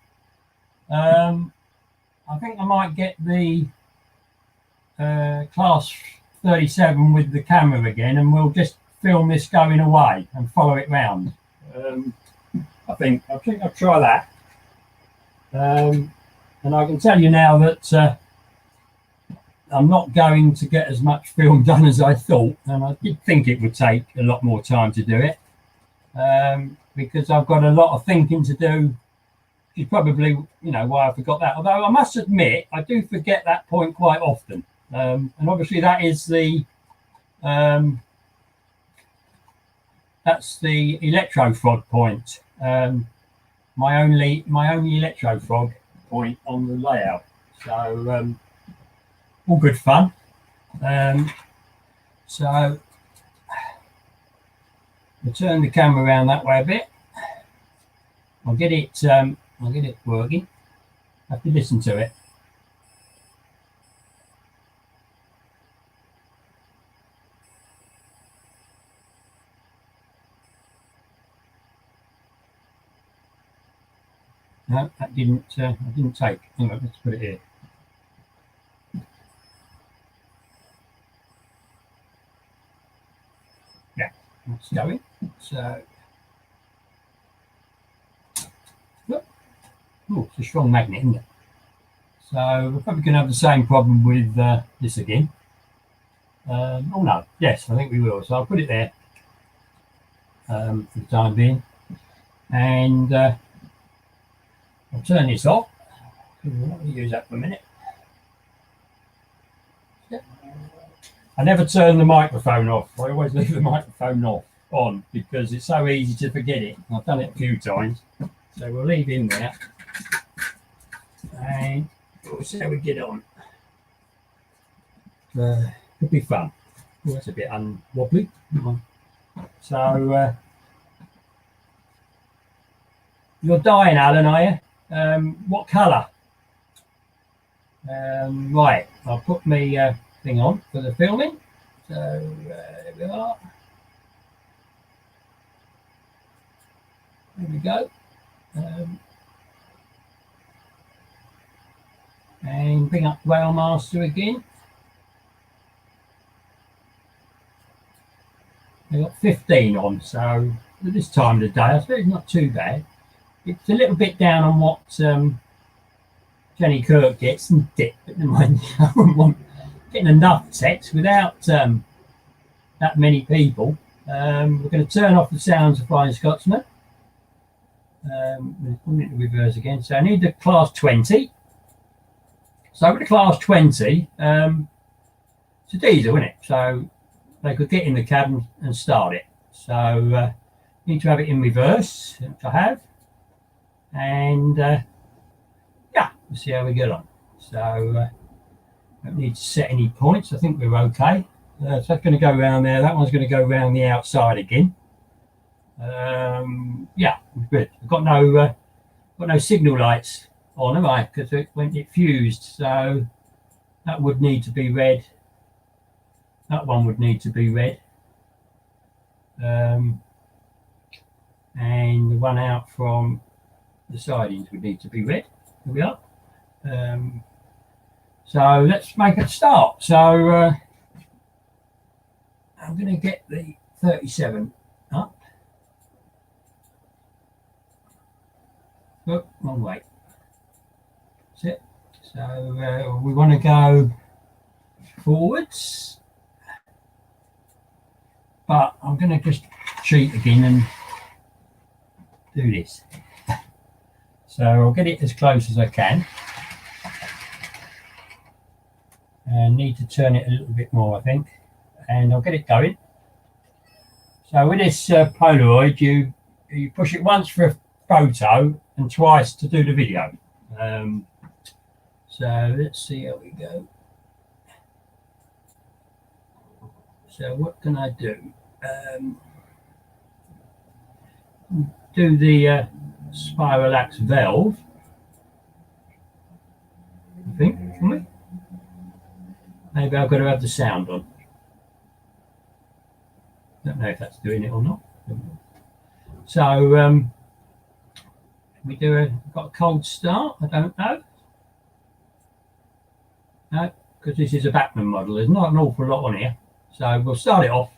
I think I might get the class 37 with the camera again, and we'll just film this going away and follow it round. I think I'll try that. And I can tell you now that I'm not going to get as much film done as I thought, and I did think it would take a lot more time to do it, because I've got a lot of thinking to do. Which is probably, why I forgot that. Although I must admit, I do forget that point quite often. And obviously that is the that's the electrofrog point. My only electrofrog point on the layout. So all good fun. So we'll turn the camera around that way a bit. I'll get it working. I have to listen to it. No, that didn't. I didn't take. Hang on, let's put it here. Yeah, that's going. So, oh, it's a strong magnet, isn't it? So we're probably going to have the same problem with this again. Oh no, yes, I think we will. So I'll put it there for the time being, and I'll turn this off. I'll use that for a minute. I never turn the microphone off. I always leave the microphone off on because it's so easy to forget it. I've done it a few times. So we'll leave him there. And we'll see how we get on. Could be fun. Oh, that's a bit unwobbly. So you're dying, Alan, are you? What colour? Right, I'll put my thing on for the filming. So there we are. There we go. And bring up Rail Master again. I've got 15 on, so at this time of the day, I suppose it's not too bad. It's a little bit down on what Jenny Kirk gets and Dick, but never mind. I wouldn't want getting enough text without that many people. We're going to turn off the sounds of Flying Scotsman. We'll put it into reverse again. So I need the class 20. So with the class 20, it's a diesel, isn't it? So they could get in the cab and start it. So need to have it in reverse, which I have. And yeah, we'll see how we get on. So don't need to set any points. I think we're okay. So that's going to go around there. That one's going to go around the outside again. Yeah, good. I've got no signal lights on, have I? Because it fused. So that would need to be red. That one would need to be red. And the one out from the sidings would need to be red. Here we are. So let's make a start. So I'm going to get the 37 up. Oh, wrong way. That's it. So we want to go forwards. But I'm going to just cheat again and do this. So I'll get it as close as I can. And need to turn it a little bit more, I think. And I'll get it going. So with this Polaroid, you push it once for a photo and twice to do the video. So let's see how we go. So what can I do? Do the spiral axe valve, I think, can we? Maybe I've got to have the sound on. Don't know if that's doing it or not. So we got a cold start? I don't know. No, because this is a Bachmann model. There's not an awful lot on here. So we'll start it off.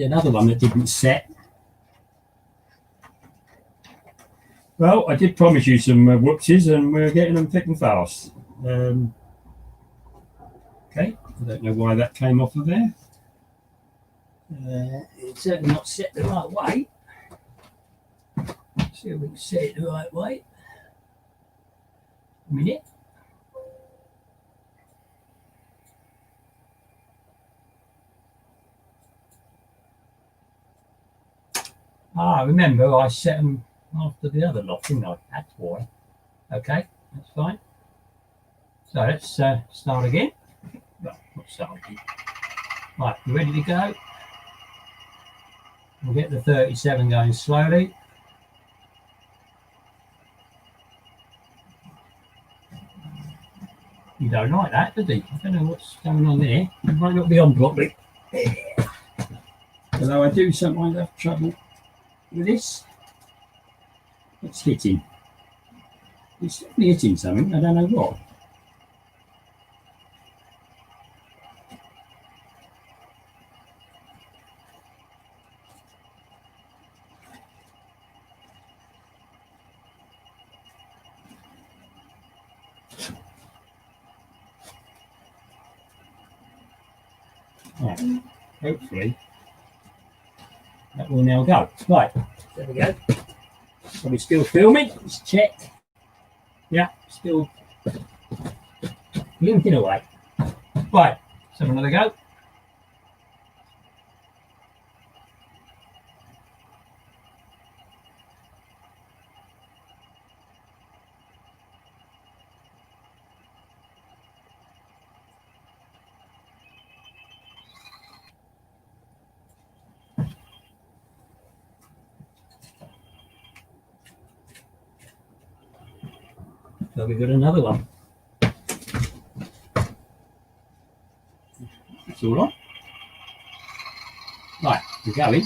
another one that didn't set. Well, I did promise you some whoopsies, and we're getting them thick and fast. Okay, I don't know why that came off of there. It's certainly not set the right way. Let's see if we can set it the right way. A minute. Remember I set them after the other loft, didn't I? That's why. Okay, that's fine. So let's start again. Well, not start again. Right, you ready to go? We'll get the 37 going slowly. You don't like that, does he? I don't know what's going on there. It might not be on properly. Although I do sometimes have trouble with this. It's hitting. It's definitely hitting something. I don't know what. Right. Hopefully that will now go. Right, there we go. Are we still filming? Let's check. Yeah, still blinking away. Right, let's have another go. So we've got another one. That's all right. Right, we're going.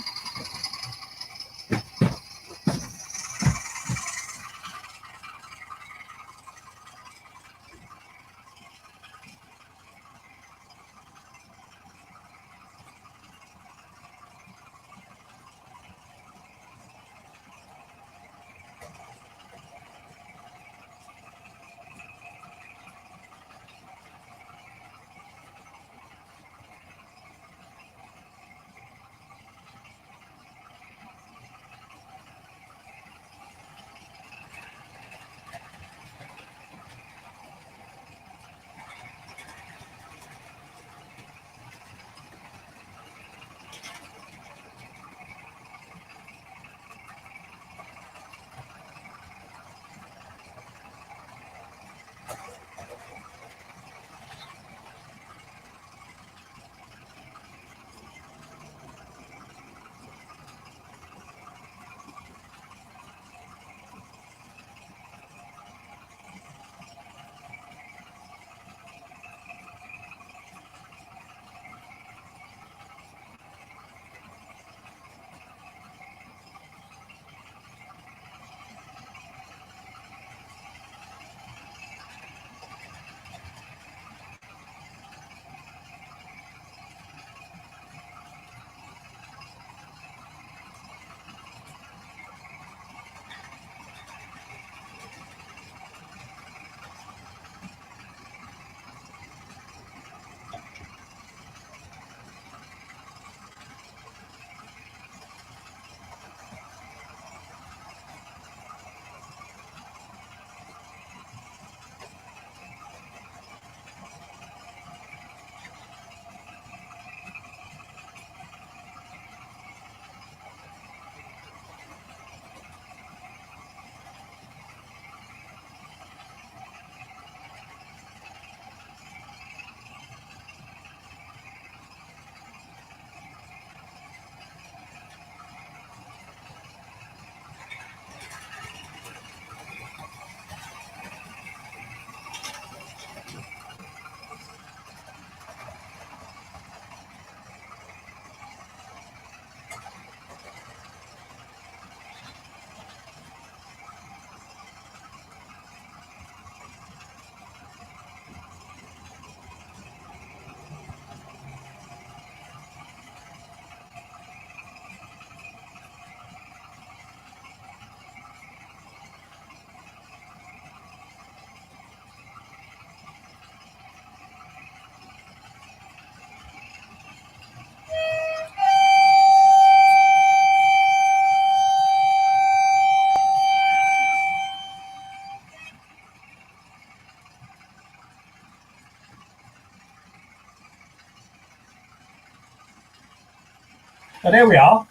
So there we are.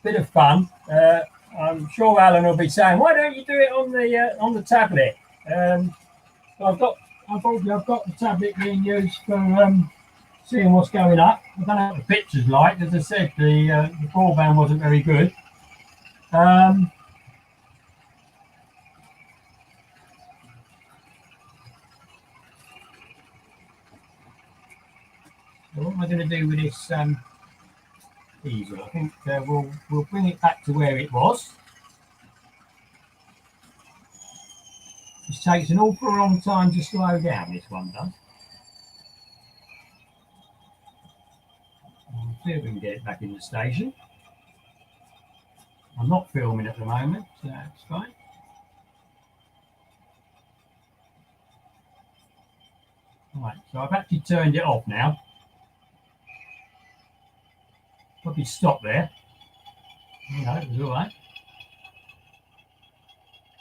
Bit of fun. I'm sure Alan will be saying, "Why don't you do it on the tablet?" So unfortunately, I've got the tablet being used for seeing what's going up. I don't know what the picture's like. As I said, the broadband wasn't very good. So what am I going to do with this easel? I think we'll bring it back to where it was. This takes an awful long time to slow down, this one does. I'll see if we can get it back in the station. I'm not filming at the moment, so that's fine. Right, so I've actually turned it off now. Probably stop there. No, it was all right.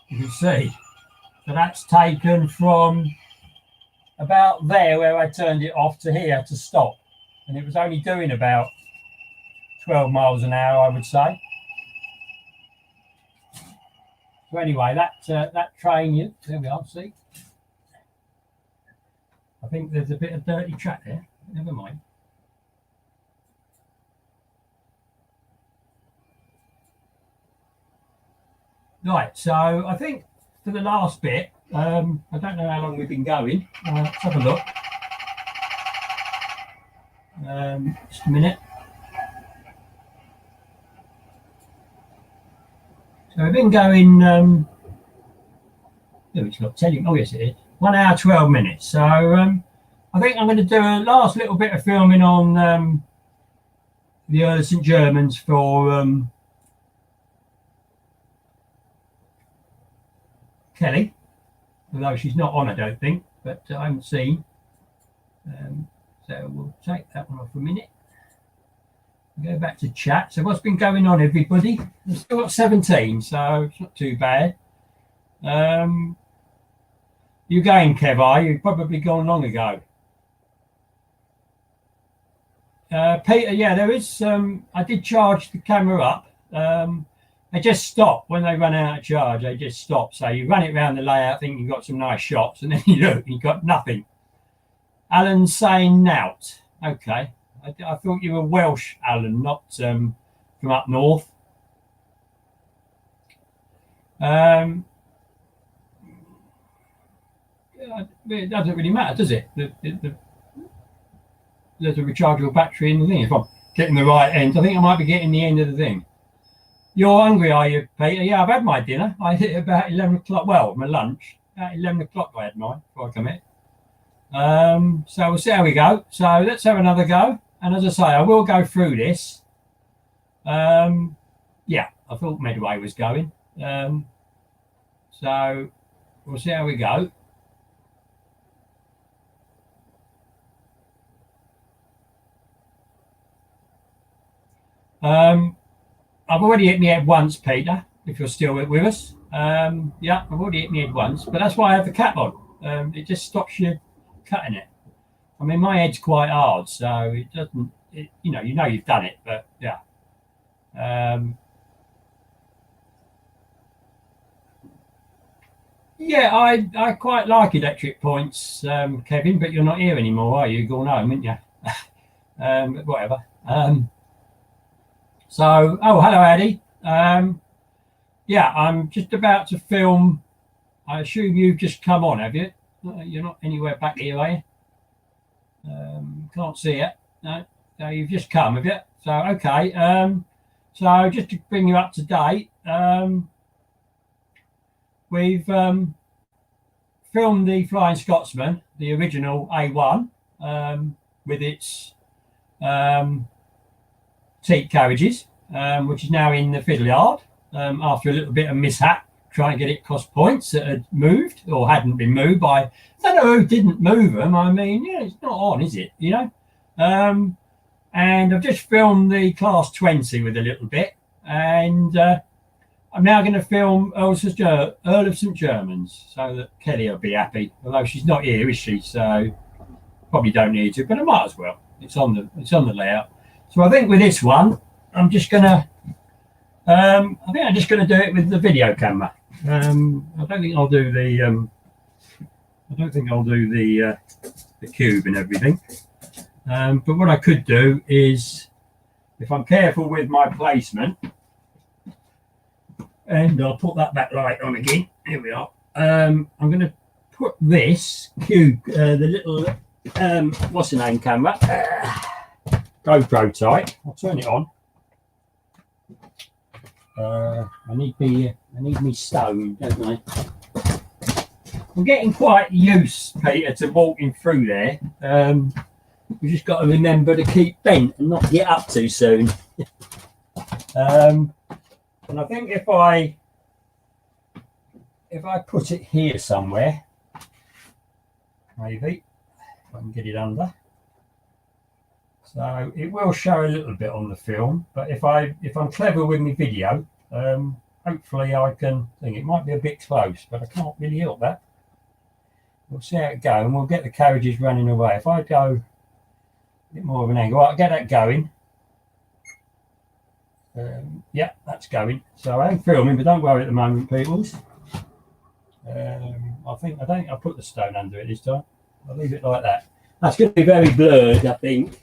You can see. So that's taken from about there where I turned it off to here to stop. And it was only doing about 12 miles an hour, I would say. So anyway, that train, there we are, see? I think there's a bit of dirty track there. Never mind. Right, so I think for the last bit, I don't know how long we've been going. Let's have a look. Just a minute. So we've been going. Oh, it's not telling. Oh, yes, it is. 1 hour 12 minutes. So I think I'm going to do a last little bit of filming on the Earl of St. Germans for Kelly, although she's not on, I don't think, but I haven't seen. So we'll take that one off a minute. Go back to chat. So what's been going on, everybody? We've still got 17, so it's not too bad. You going, Kev? Are you? Probably gone long ago. Peter, yeah, there is. I did charge the camera up. They just stop when they run out of charge. They just stop. So you run it around the layout, think you've got some nice shots, and then you look, you've got nothing. Alan's saying Nout. Okay. I thought you were Welsh, Alan, not from up north. It doesn't really matter, does it? There's a rechargeable battery in the thing. If I'm getting the right end, I think I might be getting the end of the thing. You're hungry, are you, Peter? Yeah, I've had my dinner. I hit about 11 o'clock. Well, my lunch. About 11 o'clock I had mine before I come in. So we'll see how we go. So let's have another go. And as I say, I will go through this. Yeah, I thought Medway was going. So we'll see how we go. I've already hit my head once, Peter, if you're still with us. Yeah, I've already hit my head once, but that's why I have the cap on. It just stops you cutting it. I mean, my head's quite hard, so it doesn't, you know you've done it, but yeah. Yeah, I quite like electric points, Kevin, but you're not here anymore, are you? You're going home, aren't you? Whatever. So, oh, hello, Addy. Yeah, I'm just about to film. I assume you've just come on, have you? You're not anywhere back here, are you? Can't see it. No, so you've just come, have you? So, okay. So just to bring you up to date, we've filmed the Flying Scotsman, the original A1, with its teak carriages, which is now in the fiddle yard after a little bit of mishap trying to get it cross points that had moved or hadn't been moved by, I don't know who didn't move them. I mean, yeah, it's not on, is it? You know? And I've just filmed the Class 20 with a little bit, and I'm now going to film Earl of St. Germans so that Kelly will be happy, although she's not here, is she? So probably don't need to, but I might as well. It's on the layout. So I think with this one, I'm just gonna. I think I'm just gonna do it with the video camera. I don't think I'll do the. I don't think I'll do the cube and everything. But what I could do is, if I'm careful with my placement, and I'll put that backlight on again. Here we are. I'm going to put this cube, the little what's the name camera, GoPro type. I'll turn it on. I need me stone, don't I? I'm getting quite used, Peter, to walking through there. We just got to remember to keep bent and not get up too soon. And I think if I put it here somewhere, maybe if I can get it under, so it will show a little bit on the film. But if I'm clever with my video, hopefully I can. I think it might be a bit close, but I can't really help that. We'll see how it goes, and we'll get the carriages running away. If I go a bit more of an angle, right, I'll get that going. Yeah, that's going. So I am filming, but don't worry at the moment, peoples. I think I'll put the stone under it this time. I'll leave it like that. That's going to be very blurred, I think.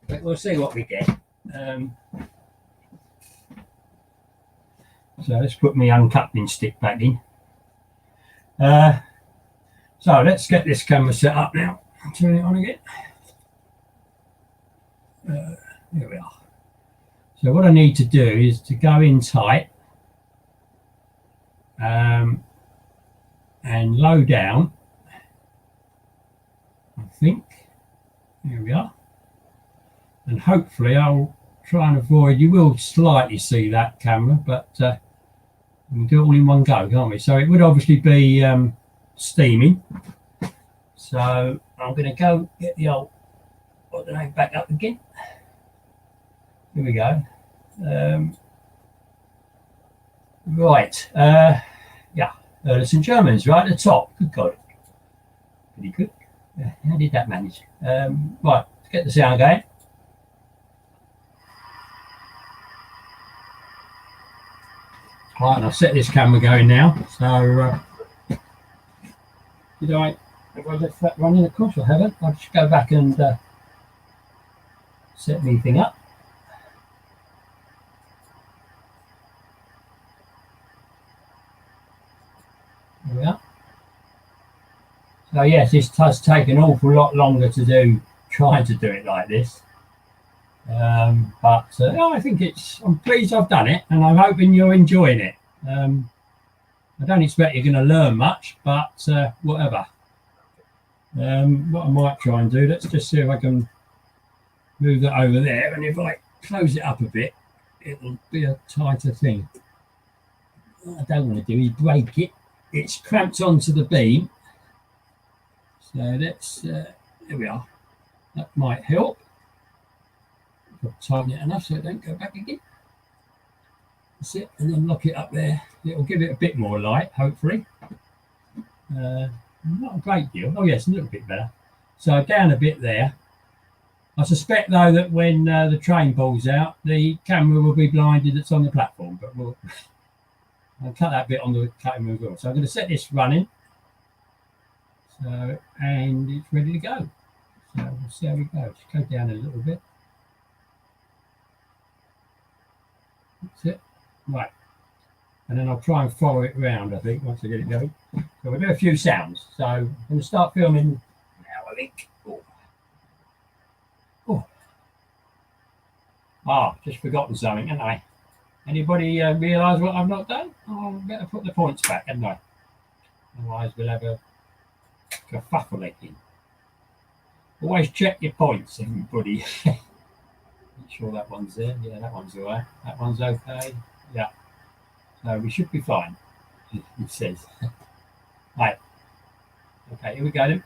But we'll see what we get. So let's put my uncoupling stick back in. So let's get this camera set up now. Turn it on again. Here we are. So what I need to do is to go in tight and low down. I think. Here we are. And hopefully I'll try and avoid. You will slightly see that camera, but we can do it all in one go, can't we? So it would obviously be steaming. So I'm going to go get the old back up again. Here we go. Right. Yeah. St. Germans right at the top. Good God. Pretty good. How did that manage? Right. Let's get the sound going. Right, and I've set this camera going now. So, have I left that running? Of course I haven't. I'll just go back and set the thing up. There we are. So yes, this does take an awful lot longer to do, trying to do it like this. But I think I'm pleased I've done it, and I'm hoping you're enjoying it. I don't expect you're going to learn much, but whatever. What I might try and do, let's just see if I can move that over there, and if I close it up a bit, it'll be a tighter thing. What I don't want to do is break it. It's cramped onto the beam. So let's, there we are. That might help. I'll tighten it enough so it don't go back again. That's it, and then lock it up there. It'll give it a bit more light, hopefully. Not a great deal. Oh yes, a little bit better. So down a bit there. I suspect though that when the train pulls out, the camera will be blinded that's on the platform, but I'll cut that bit on the camera as well. So I'm going to set this running. So, and it's ready to go. So we'll see how we go. Just go down a little bit. That's it. Right. And then I'll try and follow it round, I think, once I get it going. So we'll do a few sounds. So I'm going to start filming now, I think. Just forgotten something, haven't I? Anybody realise what I've not done? I better put the points back, hadn't I? Otherwise we'll have a kerfuffle in. Always check your points, everybody. Make sure that one's there. Yeah, that one's all right. That one's okay. Yeah. So we should be fine, it says. Right. Okay, here we go then.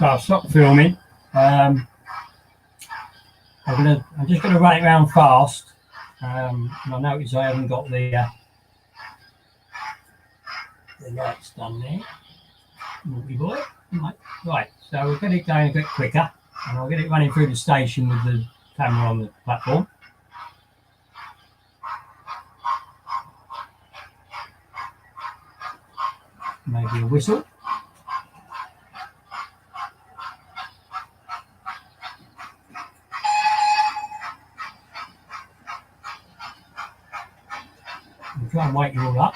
So I've stopped filming. I'm just gonna run it around fast. And I notice I haven't got the lights done there. Naughty boy. Right, so we'll get it going a bit quicker, and I'll get it running through the station with the camera on the platform. Maybe a whistle. I'll try and wake you all up.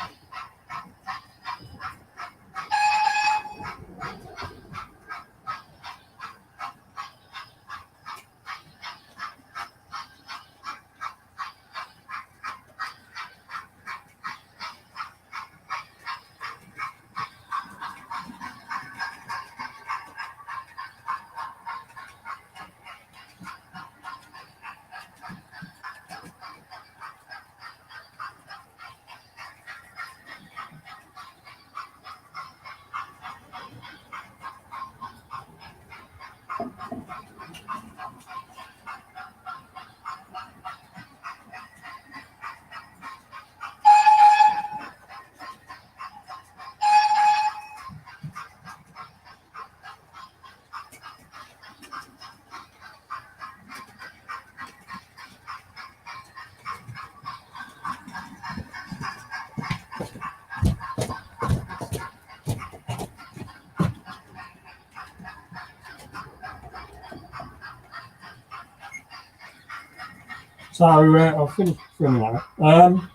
So I'll finish filming that.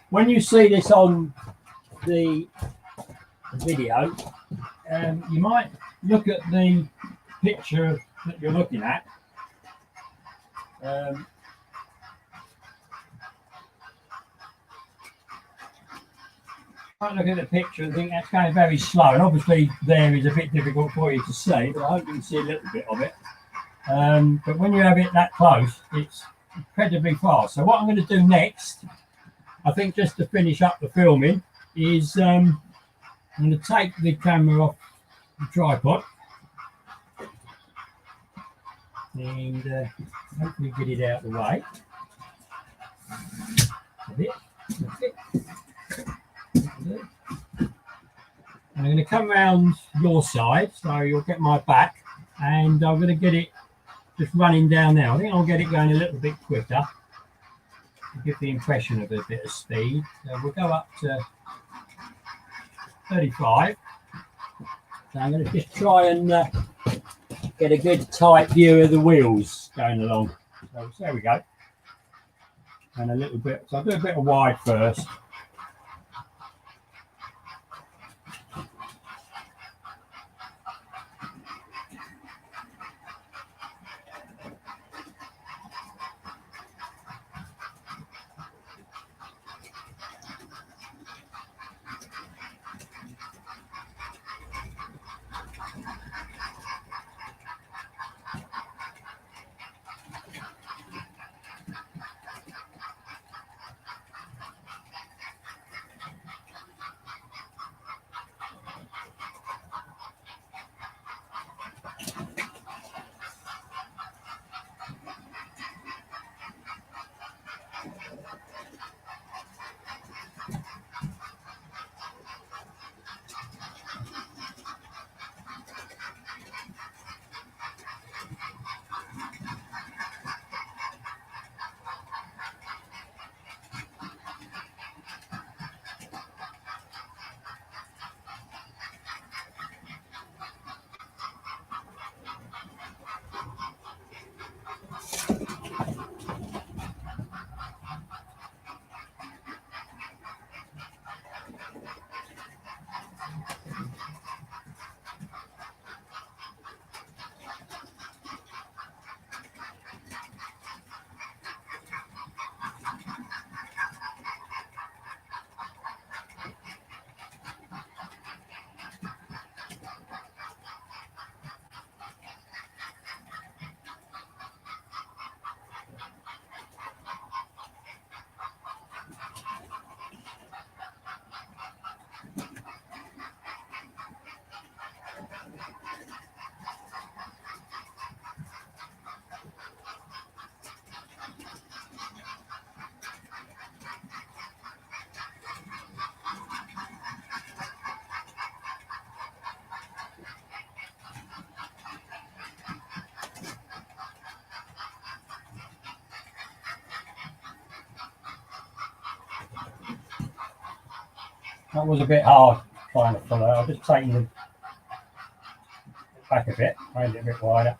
When you see this on the video, you might look at the picture that you're looking at. Might look at the picture and think that's going very slow, and obviously there is a bit difficult for you to see, but I hope you can see a little bit of it. But when you have it that close, it's incredibly fast. So what I'm going to do next, I think, just to finish up the filming, is I'm going to take the camera off the tripod and hopefully get it out of the way. That's it. That's it. I'm going to come around your side, so you'll get my back, and I'm going to get it just running down now. I think I'll get it going a little bit quicker to give the impression of a bit of speed. So we'll go up to 35. So I'm going to just try and get a good tight view of the wheels going along. So there we go. And a little bit, so I'll do a bit of wide first. That was a bit hard trying to follow. I'll just take the back a bit, made it a bit wider.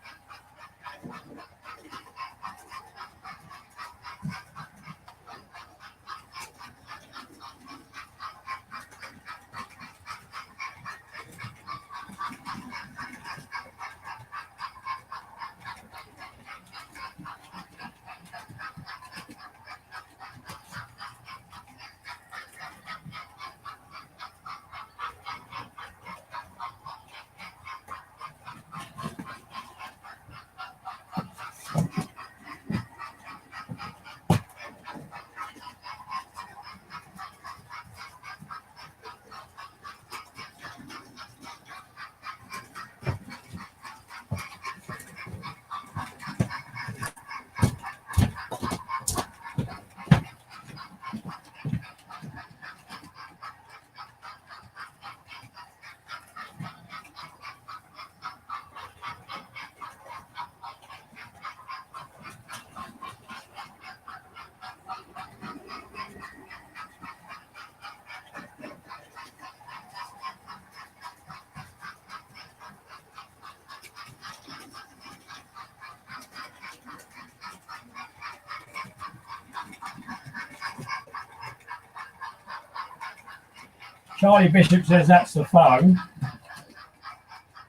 Charlie Bishop says that's the phone,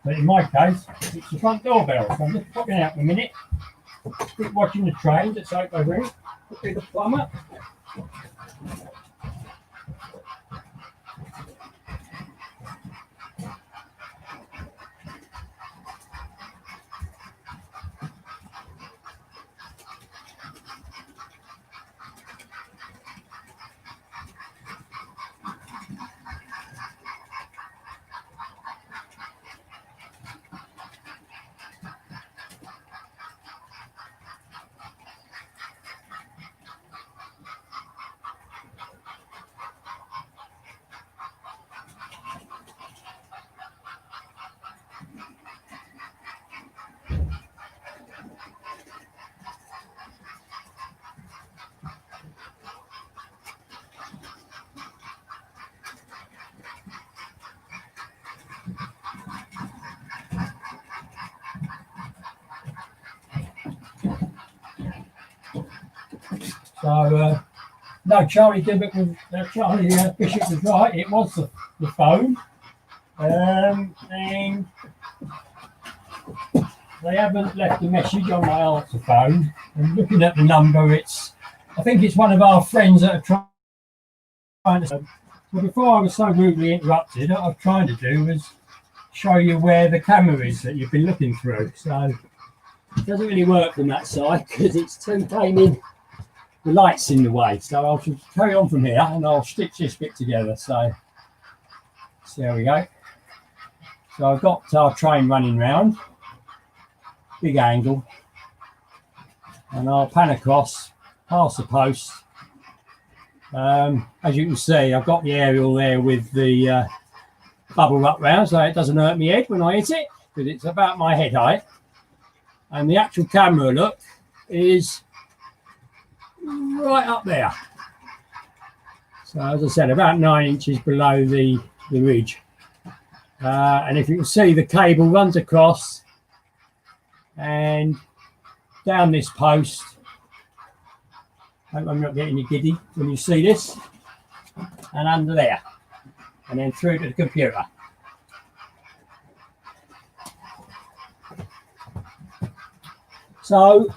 but in my case, it's the front doorbell. So I'm just popping out in a minute, keep watching the train, let's hope they ring, could be the plumber. So, no, Charlie Bishop was right. It was the phone, and they haven't left a message on my answer phone. And looking at the number, I think it's one of our friends that are trying to. Well, before I was so rudely interrupted, what I was trying to do was show you where the camera is that you've been looking through. So it doesn't really work from that side because it's too gaming. The light's in the way, so I'll carry on from here and I'll stitch this bit together. So there we go. So I've got our train running round, big angle, and I'll pan across, past the post. As you can see, I've got the aerial there with the bubble wrap round, so it doesn't hurt my head when I hit it, because it's about my head height. And the actual camera look is right up there. So as I said, about 9 inches below the ridge. And if you can see, the cable runs across and down this post. Hope I'm not getting you giddy when you see this. And under there. And then through to the computer. So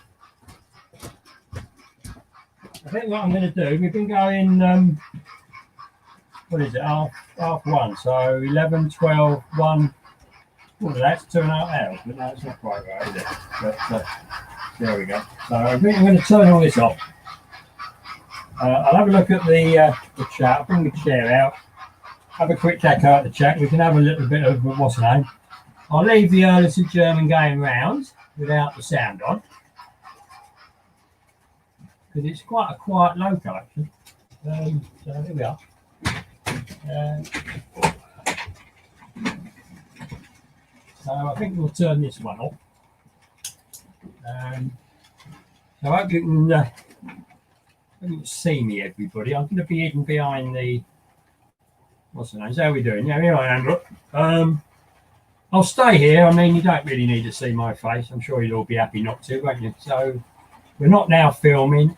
I think what I'm going to do, we've been going, what is it, half one, so 11, 12, 1, well, that's 2.5 hours, but that's not quite right, is it? But there we go. So I think I'm going to turn all this off. I'll have a look at the chat, I'll bring the chair out, have a quick check out the chat, we can have a little bit of what's the name. I'll leave the Earless German going round without the sound on, because it's quite a quiet local actually. So here we are. So I think we'll turn this one off. So I hope you can see me, everybody. I'm going to be hidden behind the what's the name? How are we doing? Yeah, here I am. Look, I'll stay here. I mean, you don't really need to see my face. I'm sure you'll all be happy not to, won't you? So we're not now filming.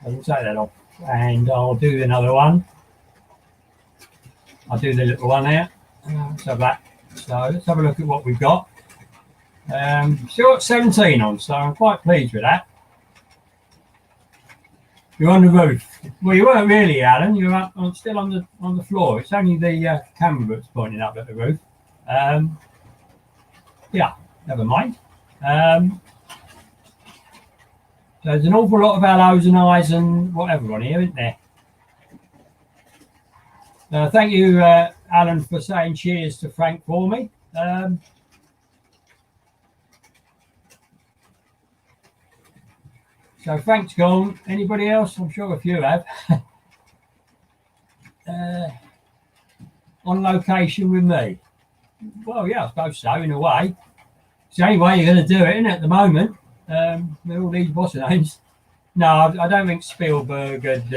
I'll take that off, and I'll do another one. I'll do the little one out. Let's have that. So let's have a look at what we've got. Still got 17 on, so I'm quite pleased with that. You're on the roof. Well, you weren't really, Alan. You're up still on the floor. It's only the camera that's pointing up at the roof. Yeah, never mind. So there's an awful lot of hellos and eyes and whatever on here, isn't there? Thank you, Alan, for saying cheers to Frank for me. So Frank's gone. Anybody else? I'm sure a few have. On location with me. Well, yeah, I suppose so, in a way. It's the only way you're going to do it, isn't it, at the moment? With all these boss names. No, I don't think Spielberg had...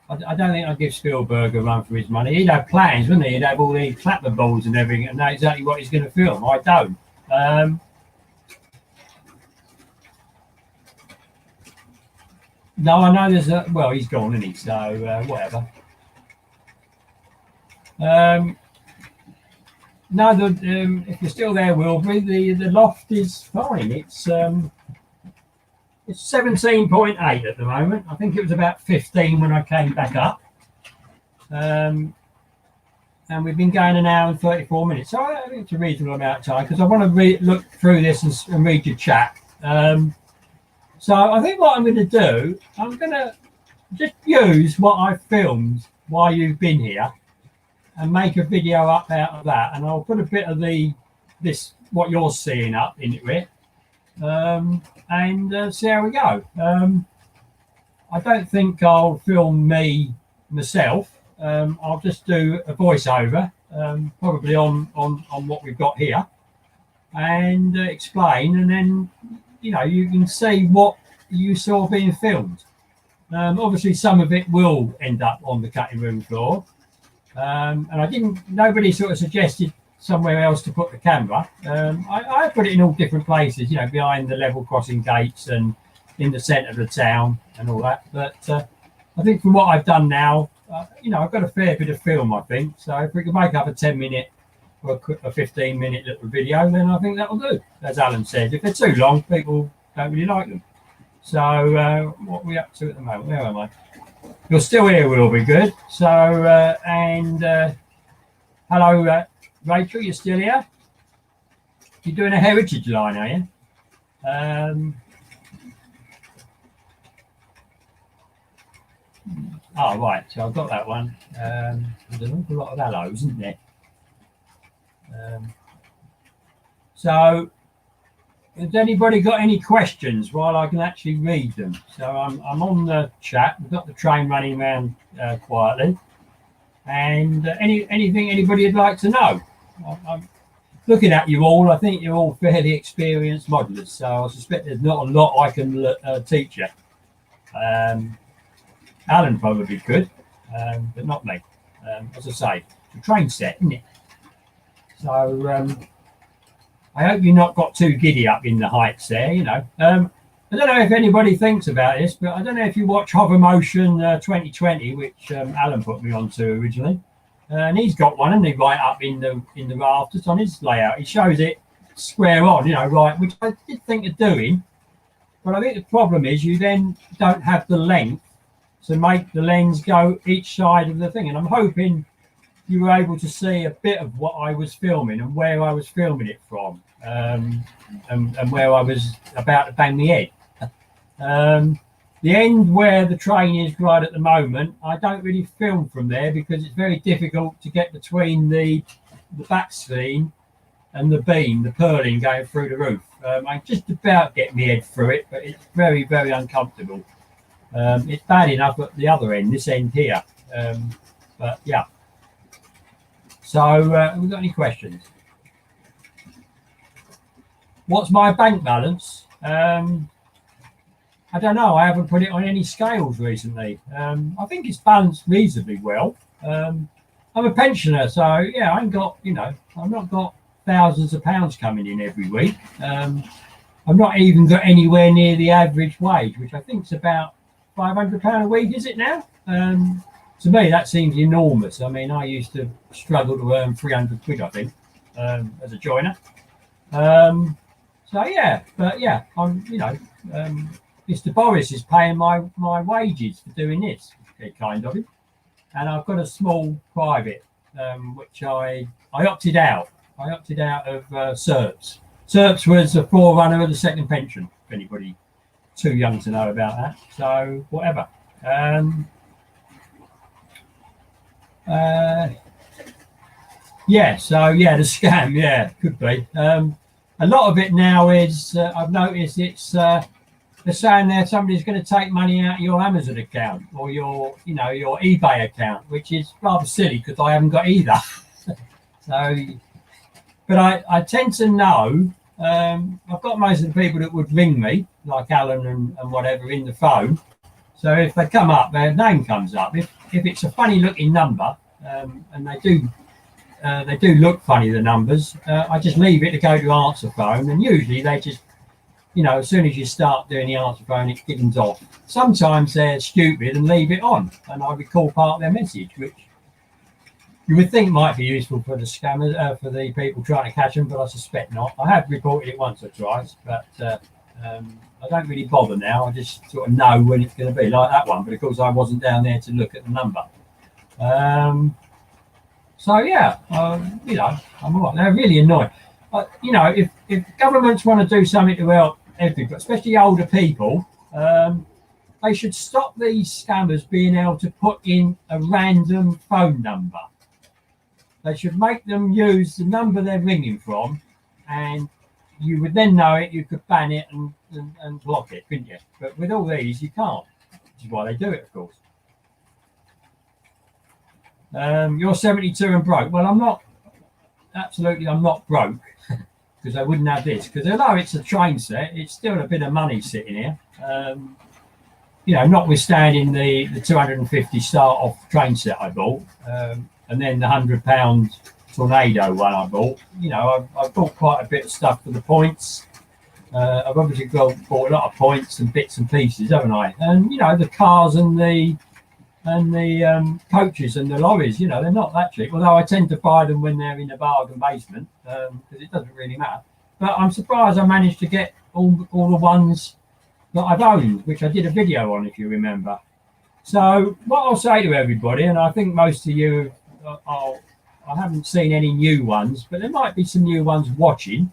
I don't think I'd give Spielberg a run for his money. He'd have plans, wouldn't he? He'd have all the clapper balls and everything and know exactly what he's going to film. I don't. No, I know there's a... Well, he's gone, isn't he? So, whatever. No, if you're still there, Wilbury, the loft is fine. It's 17.8 at the moment. I think it was about 15 when I came back up. And we've been going an hour and 34 minutes. So I think it's a reasonable amount of time because I want to look through this and read your chat. So I think what I'm going to do, I'm going to just use what I filmed while you've been here and make a video up out of that. And I'll put a bit of what you're seeing up into it and see how we go. I don't think I'll film myself. I'll just do a voiceover, probably on what we've got here and explain, and then you can see what you saw being filmed. Obviously, some of it will end up on the cutting room floor, and nobody sort of suggested somewhere else to put the camera. I put it in all different places, behind the level crossing gates and in the centre of the town and all that. But I think from what I've done now, I've got a fair bit of film, I think. So if we can make up a 10-minute or a 15-minute little video, then I think that'll do. As Alan said, if they're too long, people don't really like them. So what are we up to at the moment? Where am I? You're still here, will be good. So, hello, Rachel, you're still here? You're doing a heritage line, are you? Oh, right, so I've got that one. There's an awful lot of hellos, isn't there? So, has anybody got any questions while I can actually read them? So I'm on the chat. We've got the train running around quietly. And anything anybody would like to know? I'm looking at you all. I think you're all fairly experienced modelers, so I suspect there's not a lot I can teach you. Alan probably could, but not me. As I say, it's a train set, isn't it? So I hope you've not got too giddy up in the heights there, I don't know if anybody thinks about this, but I don't know if you watch Hover Motion 2020, which Alan put me onto originally. And he's got one, and right up in the rafters on his layout. He shows it square on, right, which I did think of doing. But I think the problem is you then don't have the length to make the lens go each side of the thing. And I'm hoping you were able to see a bit of what I was filming and where I was filming it from, and where I was about to bang my head. The end where the train is right at the moment, I don't really film from there because it's very difficult to get between the back screen and the beam, the purling going through the roof. I just about get my head through it, but it's very, very uncomfortable. It's bad enough at the other end, this end here. But yeah. So, have we got any questions? What's my bank balance? I don't know. I haven't put it on any scales recently. I think it's balanced reasonably well. I'm a pensioner, so yeah, I ain't got, I've not got thousands of pounds coming in every week. I've not even got anywhere near the average wage, which I think is about £500 a week. Is it now? To me, that seems enormous. I mean, I used to struggle to earn 300 quid, I think, as a joiner. So yeah, but yeah, Mr. Boris is paying my wages for doing this. Very kind of him. And I've got a small private, which I opted out. I opted out of SERPs. SERPs was a forerunner of the second pension, if anybody too young to know about that. So whatever. Yeah, so yeah, the scam, yeah, could be. A lot of it now is, I've noticed it's, they're saying there somebody's going to take money out of your Amazon account or your eBay account, which is rather silly because I haven't got either. So, but I tend to know, I've got most of the people that would ring me, like Alan and whatever, in the phone. So if they come up, their name comes up. If it's a funny looking number, and they do look funny, the numbers, I just leave it to go to answer phone, and usually they just, as soon as you start doing the answer phone, it kicks off. Sometimes they're stupid and leave it on, and I recall part of their message, which you would think might be useful for the scammers, for the people trying to catch them, but I suspect not. I have reported it once or twice, but I don't really bother now. I just sort of know when it's going to be, like that one, but of course I wasn't down there to look at the number. So yeah, I'm all right. They're really annoying. If governments want to do something to help everybody, especially older people, they should stop these scammers being able to put in a random phone number. They should make them use the number they're ringing from, and you would then know it. You could ban it and block it, couldn't you? But with all these, you can't, which is why they do it, of course. You're 72 and broke. Well, I'm not broke because I wouldn't have this. Because although it's a train set, it's still a bit of money sitting here. Notwithstanding the 250 start off train set I bought, and then the £100 Tornado one I bought. I've bought quite a bit of stuff for the points. I've obviously bought a lot of points and bits and pieces, haven't I? And the cars and the coaches and the lorries, they're not that cheap. Although I tend to buy them when they're in the bargain basement, because it doesn't really matter. But I'm surprised I managed to get all the ones that I've owned, which I did a video on, if you remember. So what I'll say to everybody, and I think most of you, I haven't seen any new ones, but there might be some new ones watching,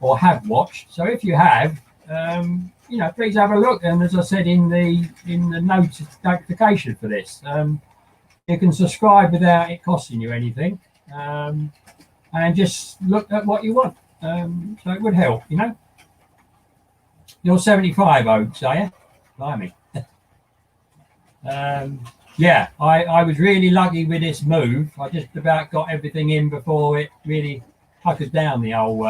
or have watched. So if you have, please have a look. And as I said in the notification for this, you can subscribe without it costing you anything, and just look at what you want. So it would help, You're 75, Oaks, are you? Blimey. Yeah, I was really lucky with this move. I just about got everything in before it really puckered down the old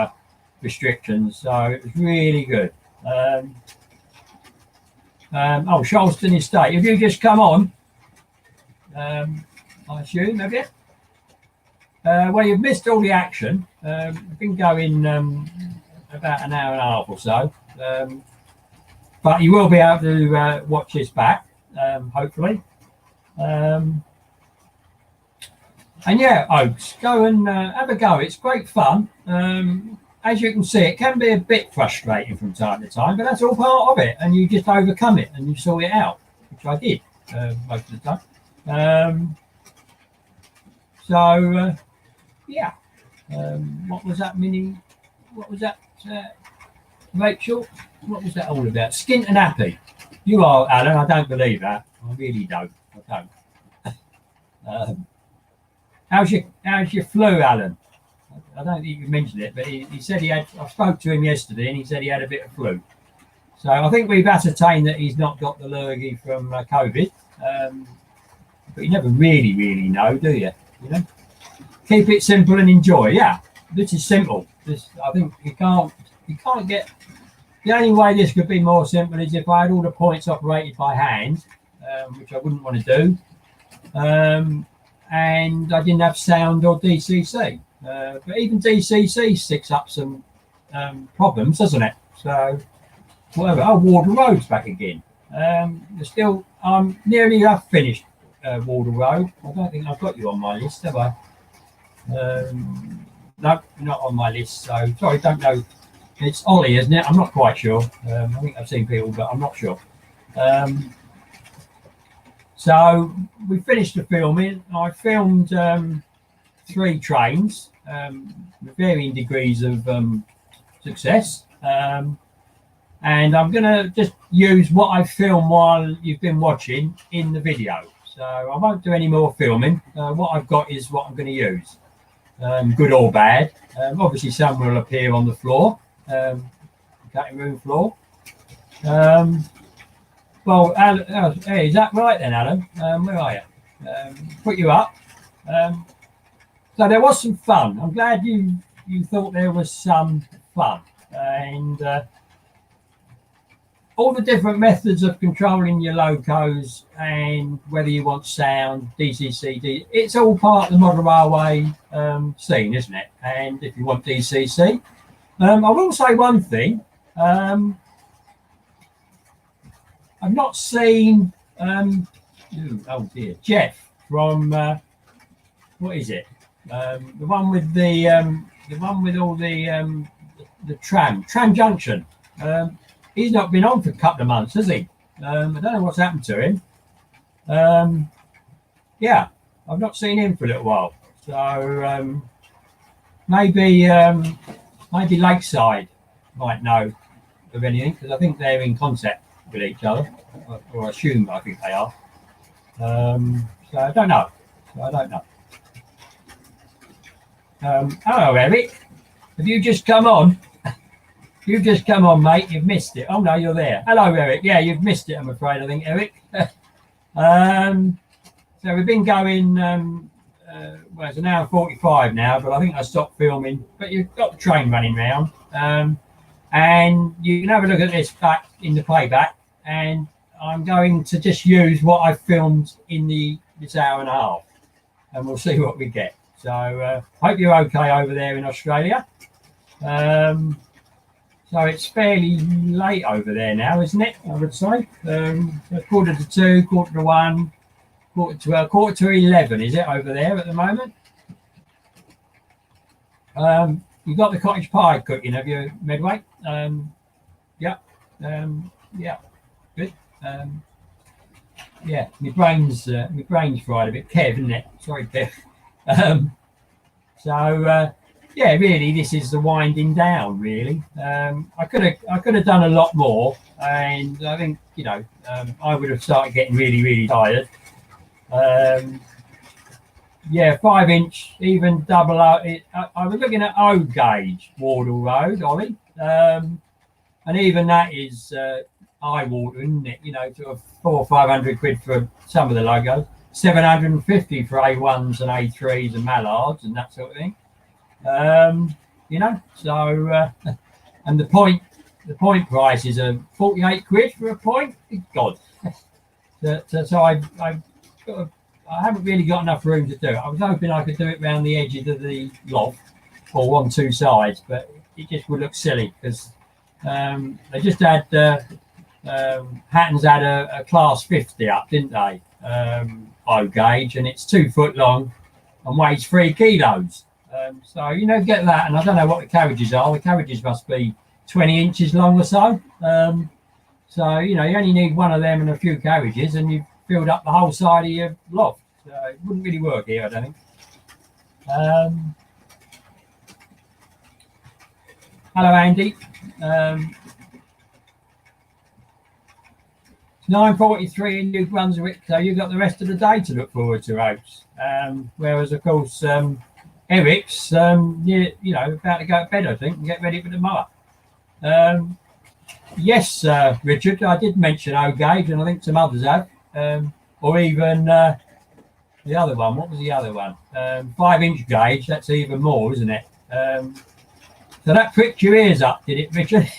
restrictions. So it was really good. Charleston Estate. Have you just come on? I assume, have you? Well, you've missed all the action. I've been going about an hour and a half or so. But you will be able to watch this back, hopefully. And yeah, Oaks, go and have a go. It's great fun. As you can see, it can be a bit frustrating from time to time, but that's all part of it, and you just overcome it and you sort it out, which I did most of the time. Yeah. What was that, Minnie? What was that, Rachel? What was that all about? Skint and happy. You are, Alan. I don't believe that. I really don't. I don't. How's your flu, Alan? I don't think you mentioned it, but he said he had. I spoke to him yesterday, and he said he had a bit of flu. So I think we've ascertained that he's not got the lurgy from COVID. But you never really know, do you? Keep it simple and enjoy. Yeah, this is simple. I think you can't get The only way this could be more simple is if I had all the points operated by hand, which I wouldn't want to do, and I didn't have sound or DCC. But even DCC sticks up some problems, doesn't it? So whatever. Oh, Wardle Road's back again. I'm nearly half finished Wardle Road. I don't think I've got you on my list, have I? No, not on my list. So sorry, don't know. It's Ollie, isn't it? I'm not quite sure. I think I've seen people, but I'm not sure. So we finished the filming. I filmed 3 trains with varying degrees of success. And I'm going to just use what I filmed while you've been watching in the video. So I won't do any more filming. What I've got is what I'm going to use, good or bad. Obviously, some will appear on the floor. Cutting room floor. Well, hey, is that right then, Alan? Where are you? Put you up. So there was some fun. I'm glad you thought there was some fun, and all the different methods of controlling your locos, and whether you want sound, DCC, it's all part of the model railway scene, isn't it? And if you want DCC. I will say one thing. I've not seen oh dear, Jeff from what is it? The one with all the tram junction. He's not been on for a couple of months, has he? I don't know what's happened to him. Yeah, I've not seen him for a little while. So maybe Lakeside might know of anything, because I think they're in contact with each other, or assume I think they are. So I don't know. Hello, Eric. Have you just come on? You've just come on, mate. You've missed it. Oh no, you're there. Hello, Eric. Yeah, you've missed it, I'm afraid. I think, Eric. So we've been going. Well, it's an hour and 45 now, but I think I stopped filming. But you've got the train running round, and you can have a look at this back in the playback. And I'm going to just use what I filmed in this hour and a half, and we'll see what we get. So hope you're okay over there in Australia. So it's fairly late over there now, isn't it? I would say 1:45, 2, 1:45, 1:45, 1:45, is it over there at the moment? You've got the cottage pie cooking, have you, Medway? Yeah, yeah, good. Yeah, my brain's fried a bit. Kev, isn't it? Sorry, Kev. Yeah, really, this is the winding down. Really, I could have done a lot more, and I think I would have started getting really tired. Yeah, 5-inch, even double. I was looking at O gauge Wardle Road, Ollie, and even that is eye-watering, isn't it? To a 400 or 500 quid for some of the logos, 750 for A1s and A3s and Mallards and that sort of thing. So and the point prices are 48 quid for a point. God, so I haven't really got enough room to do it. I was hoping I could do it around the edges of the loft or on 2 sides, but it just would look silly because they just had Hatton's had a class 50 up, didn't they? O gauge, and it's 2 foot long and weighs 3 kilos. So get that, and I don't know what the carriages are. The carriages must be 20 inches long or so. So you only need one of them and a few carriages, and you've filled up the whole side of your loft. So it wouldn't really work here, I don't think. Hello, Andy. 9:43 in New Brunswick, so you've got the rest of the day to look forward to, Oaks. Whereas, of course, Eric's, about to go to bed, I think, and get ready for tomorrow. Yes, Richard, I did mention O gauge, and I think some others have, or even the other one. What was the other one? 5-inch gauge. That's even more, isn't it? So that pricked your ears up, did it, Richard?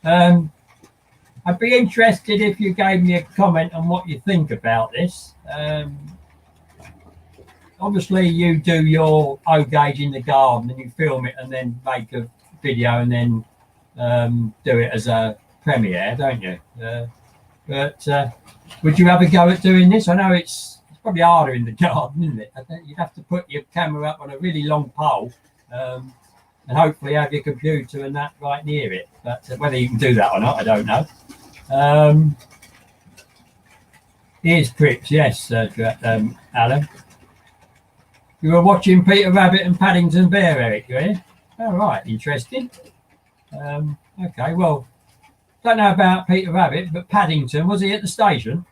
I'd be interested if you gave me a comment on what you think about this. Obviously, you do your O-gauge in the garden and you film it and then make a video and then do it as a premiere, don't you? But would you have a go at doing this? I know it's probably harder in the garden, isn't it? I think you'd have to put your camera up on a really long pole and hopefully have your computer and that right near it. But whether you can do that or not, I don't know. Here's Crips, yes, Alan. You were watching Peter Rabbit and Paddington Bear, Eric, you hear? All right, interesting. Okay, well, don't know about Peter Rabbit, but Paddington, was he at the station?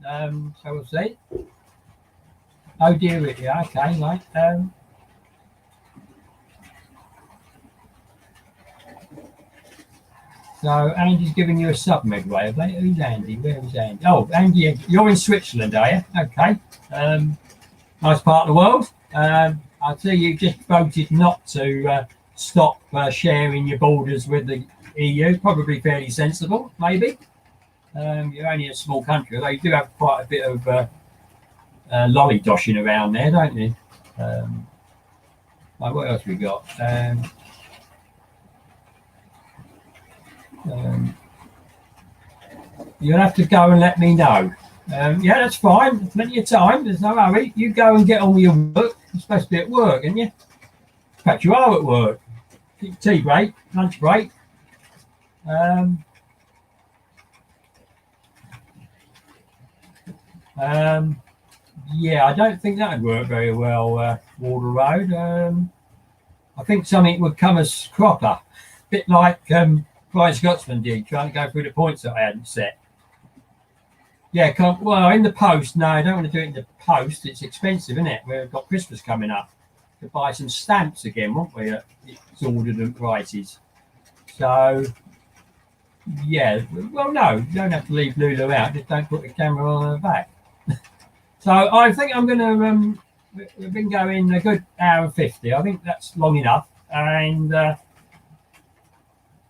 So we'll see. Oh dear, yeah, okay, right. So Andy's giving you a sub, Medway, have they? Who's Andy? Where is Andy? Oh, Andy, you're in Switzerland, are you? Okay. Nice part of the world. I see you just voted not to stop sharing your borders with the EU. Probably fairly sensible, maybe. You're only a small country, although you do have quite a bit of lolly doshing around there, don't you? Like what else we got? You'll have to go and let me know. Yeah, that's fine. There's plenty of time. There's no hurry. You go and get on with your work. You're supposed to be at work, aren't you? In fact, you are at work. Tea break, lunch break. Yeah, I don't think that would work very well, Water Road. I think something would come as cropper. A bit like Flying Scotsman did, trying to go through the points that I hadn't set. Yeah, well, in the post, no, I don't want to do it in the post. It's expensive, isn't it? We've got Christmas coming up. To buy some stamps again, won't we? It's ordered at prices. So, yeah, well, no, you don't have to leave Lulu out. Just don't put the camera on her back. So I think I'm going to, we've been going a good hour and 50. I think that's long enough. And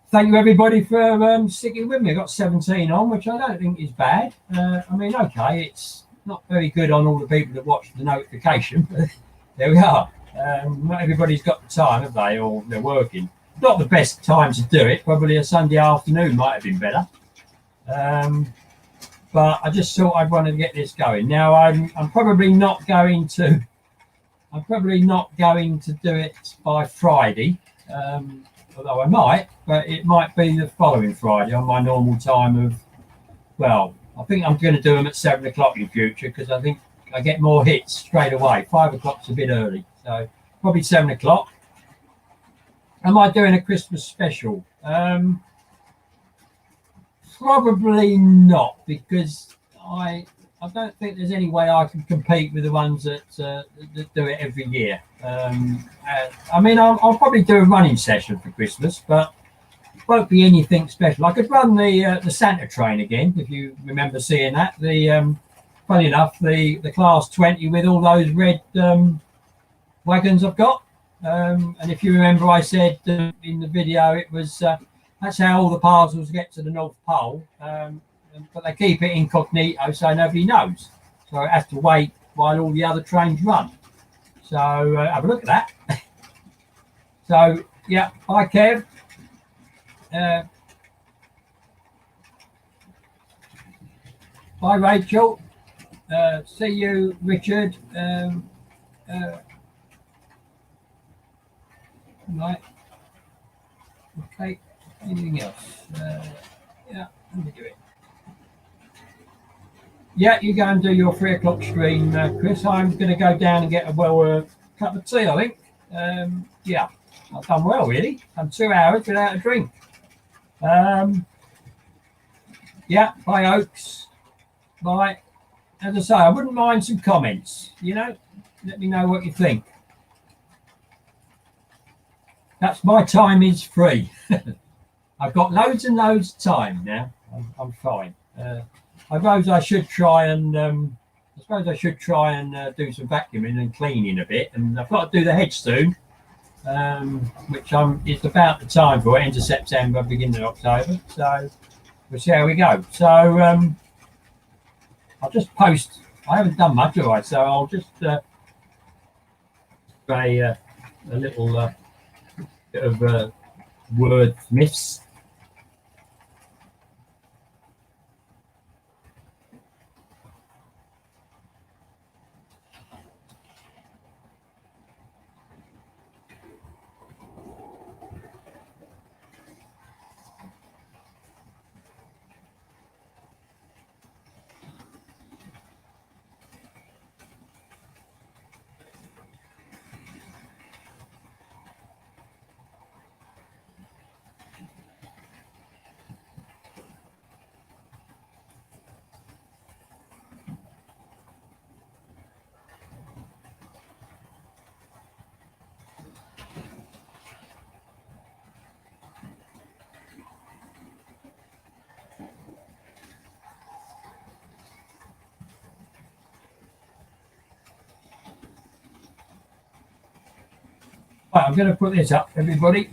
thank you, everybody, for sticking with me. I got 17 on, which I don't think is bad. I mean, okay, it's not very good on all the people that watch the notification, but there we are. Not everybody's got the time, have they, or they're working. Not the best time to do it. Probably a Sunday afternoon might have been better. But I just thought I'd want to get this going. Now I'm probably not going to. I'm probably not going to do it by Friday, although I might. But it might be the following Friday on my normal time of. Well, I think I'm going to do them at 7 o'clock in future because I think I get more hits straight away. 5 o'clock's a bit early, so probably 7 o'clock. Am I doing a Christmas special? Probably not, because I don't think there's any way I can compete with the ones that do it every year. I mean, I'll probably do a running session for Christmas, but it won't be anything special. I could run the Santa train again, if you remember seeing that. Funny enough, the Class 20 with all those red wagons I've got. And if you remember, I said in the video, it was that's how all the parcels get to the North Pole, but they keep it incognito so nobody knows. So it has to wait while all the other trains run. So have a look at that. So yeah, hi Kev. Bye Rachel. See you, Richard. Right. Okay. Anything else? Yeah, let me do it. Yeah, you go and do your 3 o'clock stream, Chris. I'm going to go down and get a cup of tea, I think. Yeah, I've done well, really. I'm 2 hours without a drink. Yeah, bye, Oaks. Bye. As I say, I wouldn't mind some comments, you know. Let me know what you think. That's my time is free. I've got loads and loads of time now. I'm fine. I suppose I should try and do some vacuuming and cleaning a bit. And I've got to do the hedge soon. which it's about the time for it, end of September, beginning of October. So we'll see how we go. So I'll just post. I haven't done much, all right. So I'll just say a little bit of word myths. Right, I'm going to put this up, everybody.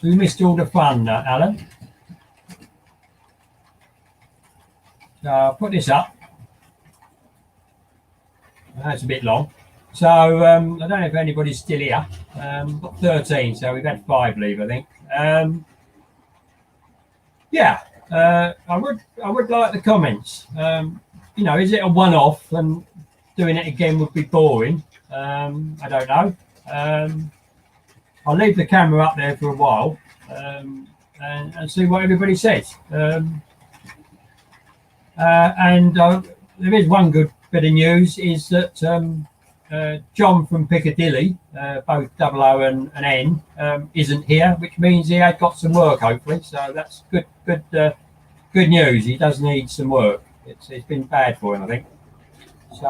We missed all the fun, Alan. So I'll put this up. That's a bit long. So I don't know if anybody's still here. We've got 13, so we've had 5 leave, I think. Yeah, I would like the comments. You know, is it a one-off and doing it again would be boring? I don't know. I'll leave the camera up there for a while and see what everybody says. There is one good bit of news, is that John from Piccadilly, both double O and N, isn't here, which means he had got some work, hopefully. So that's good news. He does need some work. It's been bad for him, I think. So,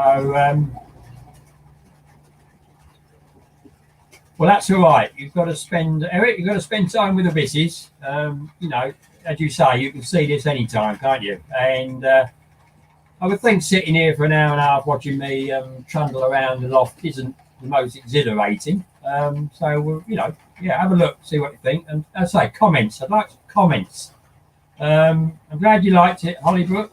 well, that's all right. You've got to spend, Eric, you've got to spend time with the missus. You know, as you say, you can see this anytime, can't you? And I would think sitting here for an hour and a half watching me trundle around the loft isn't the most exhilarating. So, we'll, you know, yeah, have a look, see what you think. And as I say, comments. I'd like comments. I'm glad you liked it, Hollybrook.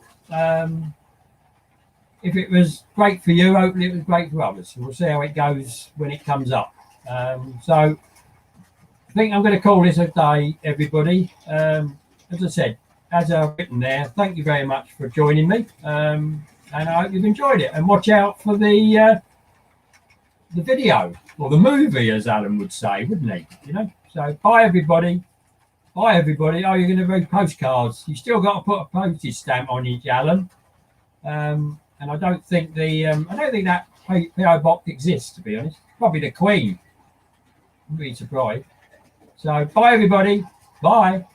If it was great for you, hopefully it was great for others. We'll see how it goes when it comes up. So I think I'm going to call this a day, everybody. As I said, as I've written there, thank you very much for joining me. And I hope you've enjoyed it. And watch out for the video, or the movie, as Alan would say, wouldn't he? You know. So bye, everybody. Bye, everybody. Oh, you're going to read postcards. You still got to put a postage stamp on each, Alan. And I don't think that PO box exists, to be honest. Probably the Queen. Wouldn't be surprised. So bye, everybody. Bye.